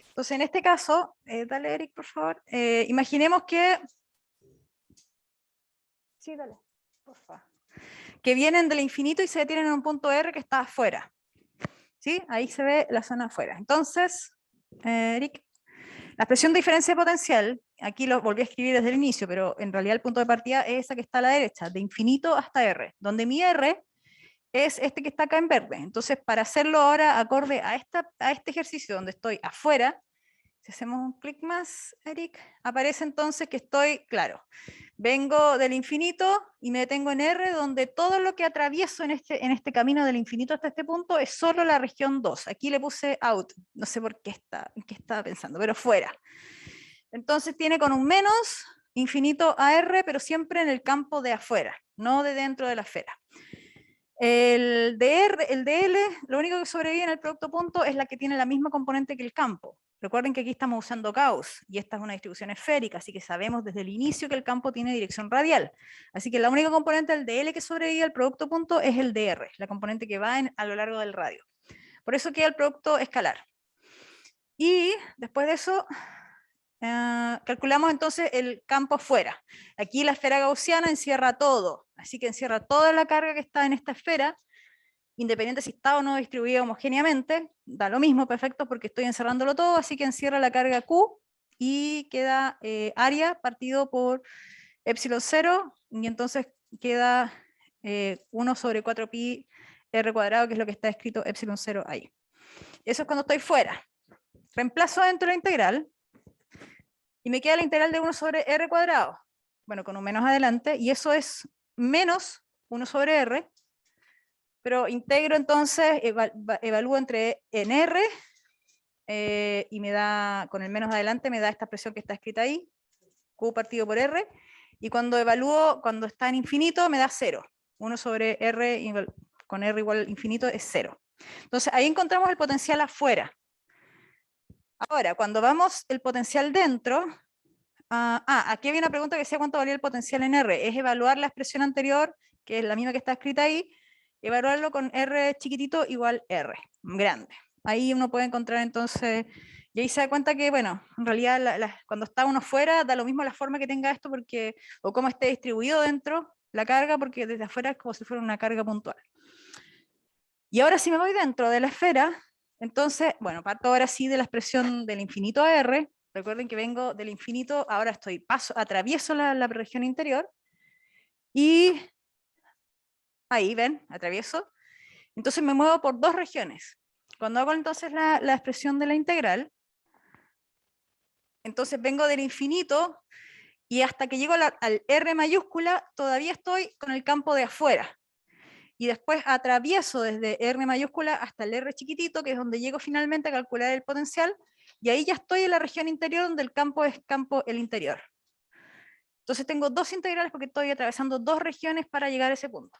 Entonces, en este caso, dale, Eric, por favor. Imaginemos que... Sí, dale, por favor. Que vienen del infinito y se detienen en un punto R que está afuera. ¿Sí? Ahí se ve la zona afuera. Entonces, Eric, la expresión de diferencia potencial, aquí lo volví a escribir desde el inicio, pero en realidad el punto de partida es esa que está a la derecha, de infinito hasta R, donde mi R es este que está acá en verde. Entonces, para hacerlo ahora acorde a este ejercicio donde estoy afuera, si hacemos un clic más, Eric, aparece entonces que estoy, claro, vengo del infinito y me detengo en R, donde todo lo que atravieso en este camino del infinito hasta este punto es solo la región 2. Aquí le puse out, no sé por qué en qué estaba pensando, pero fuera. Entonces tiene con un menos infinito a R, pero siempre en el campo de afuera, no de dentro de la esfera. El DL, lo único que sobrevive en el producto punto es la que tiene la misma componente que el campo. Recuerden que aquí estamos usando Gauss y esta es una distribución esférica, así que sabemos desde el inicio que el campo tiene dirección radial. Así que la única componente del DL que sobrevive al producto punto es el DR, la componente que va a lo largo del radio. Por eso queda el producto escalar. Y después de eso, calculamos entonces el campo afuera. Aquí la esfera gaussiana encierra todo, así que encierra toda la carga que está en esta esfera, independiente si está o no distribuida homogéneamente, da lo mismo, perfecto, porque estoy encerrándolo todo, así que encierra la carga Q y queda área partido por epsilon 0, y entonces queda 1 sobre 4pi r cuadrado, que es lo que está escrito epsilon 0 ahí. Eso es cuando estoy fuera. Reemplazo dentro de la integral, y me queda la integral de 1 sobre r cuadrado, bueno, con un menos adelante, y eso es menos 1 sobre r, pero integro entonces, evalúo en r, y me da, con el menos adelante, me da esta expresión que está escrita ahí, q partido por r, y cuando evalúo, cuando está en infinito, me da 0. 1 sobre r, con r igual infinito, es 0. Entonces ahí encontramos el potencial afuera. Ahora, cuando vamos el potencial dentro, aquí había una pregunta que decía cuánto valía el potencial en R. Es evaluar la expresión anterior, que es la misma que está escrita ahí, evaluarlo con R chiquitito igual R, grande. Ahí uno puede encontrar entonces, y ahí se da cuenta que, bueno, en realidad cuando está uno fuera, da lo mismo la forma que tenga esto, porque, o cómo esté distribuido dentro la carga, porque desde afuera es como si fuera una carga puntual. Y ahora si me voy dentro de la esfera, entonces, bueno, parto ahora sí de la expresión del infinito a R. Recuerden que vengo del infinito, ahora atravieso la región interior, y ahí ven, atravieso. Entonces me muevo por dos regiones. Cuando hago entonces la expresión de la integral, entonces vengo del infinito y hasta que llego al R mayúscula todavía estoy con el campo de afuera. Y después atravieso desde R mayúscula hasta el R chiquitito, que es donde llego finalmente a calcular el potencial, y ahí ya estoy en la región interior donde el campo es el interior. Entonces tengo dos integrales porque estoy atravesando dos regiones para llegar a ese punto.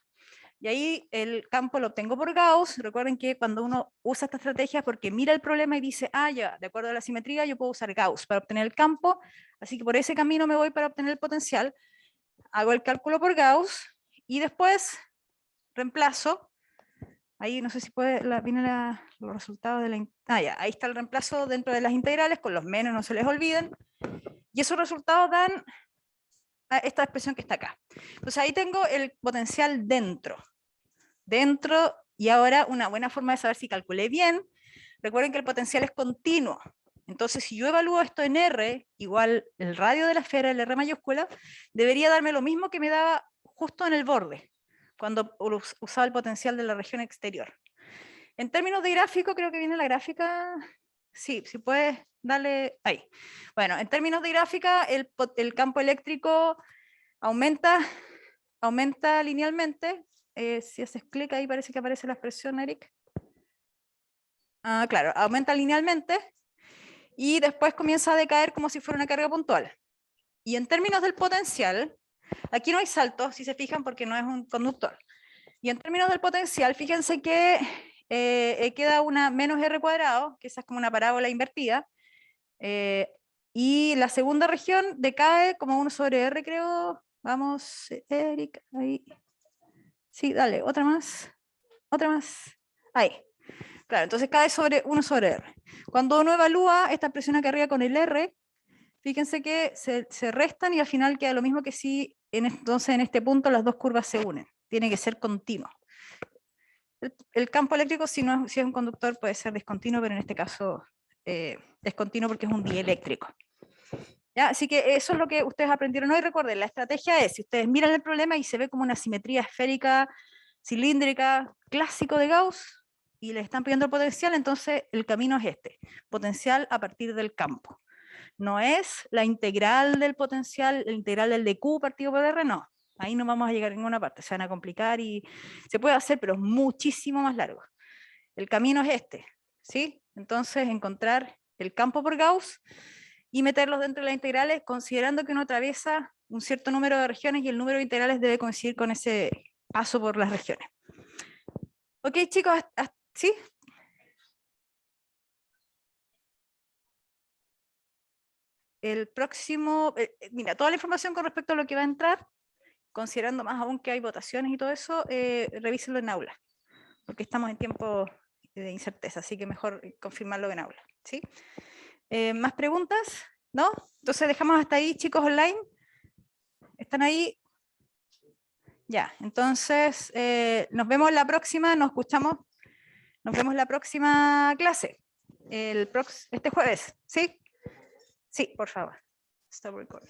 Y ahí el campo lo obtengo por Gauss. Recuerden que cuando uno usa esta estrategia es porque mira el problema y dice, ah, ya, de acuerdo a la simetría yo puedo usar Gauss para obtener el campo, así que por ese camino me voy para obtener el potencial. Hago el cálculo por Gauss y después reemplazo. Ahí no sé si vienen los resultados de la... ya, ahí está el reemplazo dentro de las integrales, con los menos no se les olviden. Y esos resultados dan a esta expresión que está acá. Entonces ahí tengo el potencial dentro, y ahora una buena forma de saber si calculé bien, recuerden que el potencial es continuo. Entonces si yo evalúo esto en R, igual el radio de la esfera, el R mayúscula, debería darme lo mismo que me daba justo en el borde, cuando usaba el potencial de la región exterior. En términos de gráfico, creo que viene la gráfica, sí, si puedes darle ahí. Bueno, en términos de gráfica, el campo eléctrico aumenta linealmente. Si haces clic ahí parece que aparece la expresión, Eric. Claro, aumenta linealmente y después comienza a decaer como si fuera una carga puntual. Y en términos del potencial, aquí no hay saltos, si se fijan, porque no es un conductor. Y en términos del potencial, fíjense que queda una menos R cuadrado, que esa es como una parábola invertida, y la segunda región decae como 1 sobre R, creo. Vamos, Eric, ahí. Sí, dale, otra más. Ahí. Claro, entonces cae sobre 1 sobre R. Cuando uno evalúa esta presión acá arriba con el R, fíjense que se restan y al final queda lo mismo que si entonces en este punto las dos curvas se unen. Tiene que ser continuo. El campo eléctrico, si es un conductor, puede ser discontinuo, pero en este caso es continuo porque es un dieléctrico. ¿Ya? Así que eso es lo que ustedes aprendieron hoy. Recuerden, la estrategia es, si ustedes miran el problema y se ve como una simetría esférica, cilíndrica, clásico de Gauss, y le están pidiendo el potencial, entonces el camino es este, potencial a partir del campo. No es la integral del potencial, la integral del dq partido por R, no. Ahí no vamos a llegar a ninguna parte, se van a complicar y se puede hacer, pero es muchísimo más largo. El camino es este, ¿sí? Entonces encontrar el campo por Gauss y meterlos dentro de las integrales, considerando que uno atraviesa un cierto número de regiones y el número de integrales debe coincidir con ese paso por las regiones. Ok, chicos, ¿sí? El próximo, mira, toda la información con respecto a lo que va a entrar, considerando más aún que hay votaciones y todo eso, revísenlo en aula, porque estamos en tiempo de incerteza, así que mejor confirmarlo en aula, ¿sí? ¿Más preguntas? ¿No? Entonces dejamos hasta ahí, chicos, online. ¿Están ahí? Ya, entonces nos vemos la próxima, nos escuchamos, nos vemos la próxima clase, este jueves, ¿sí? Sí, por favor. Stop recording.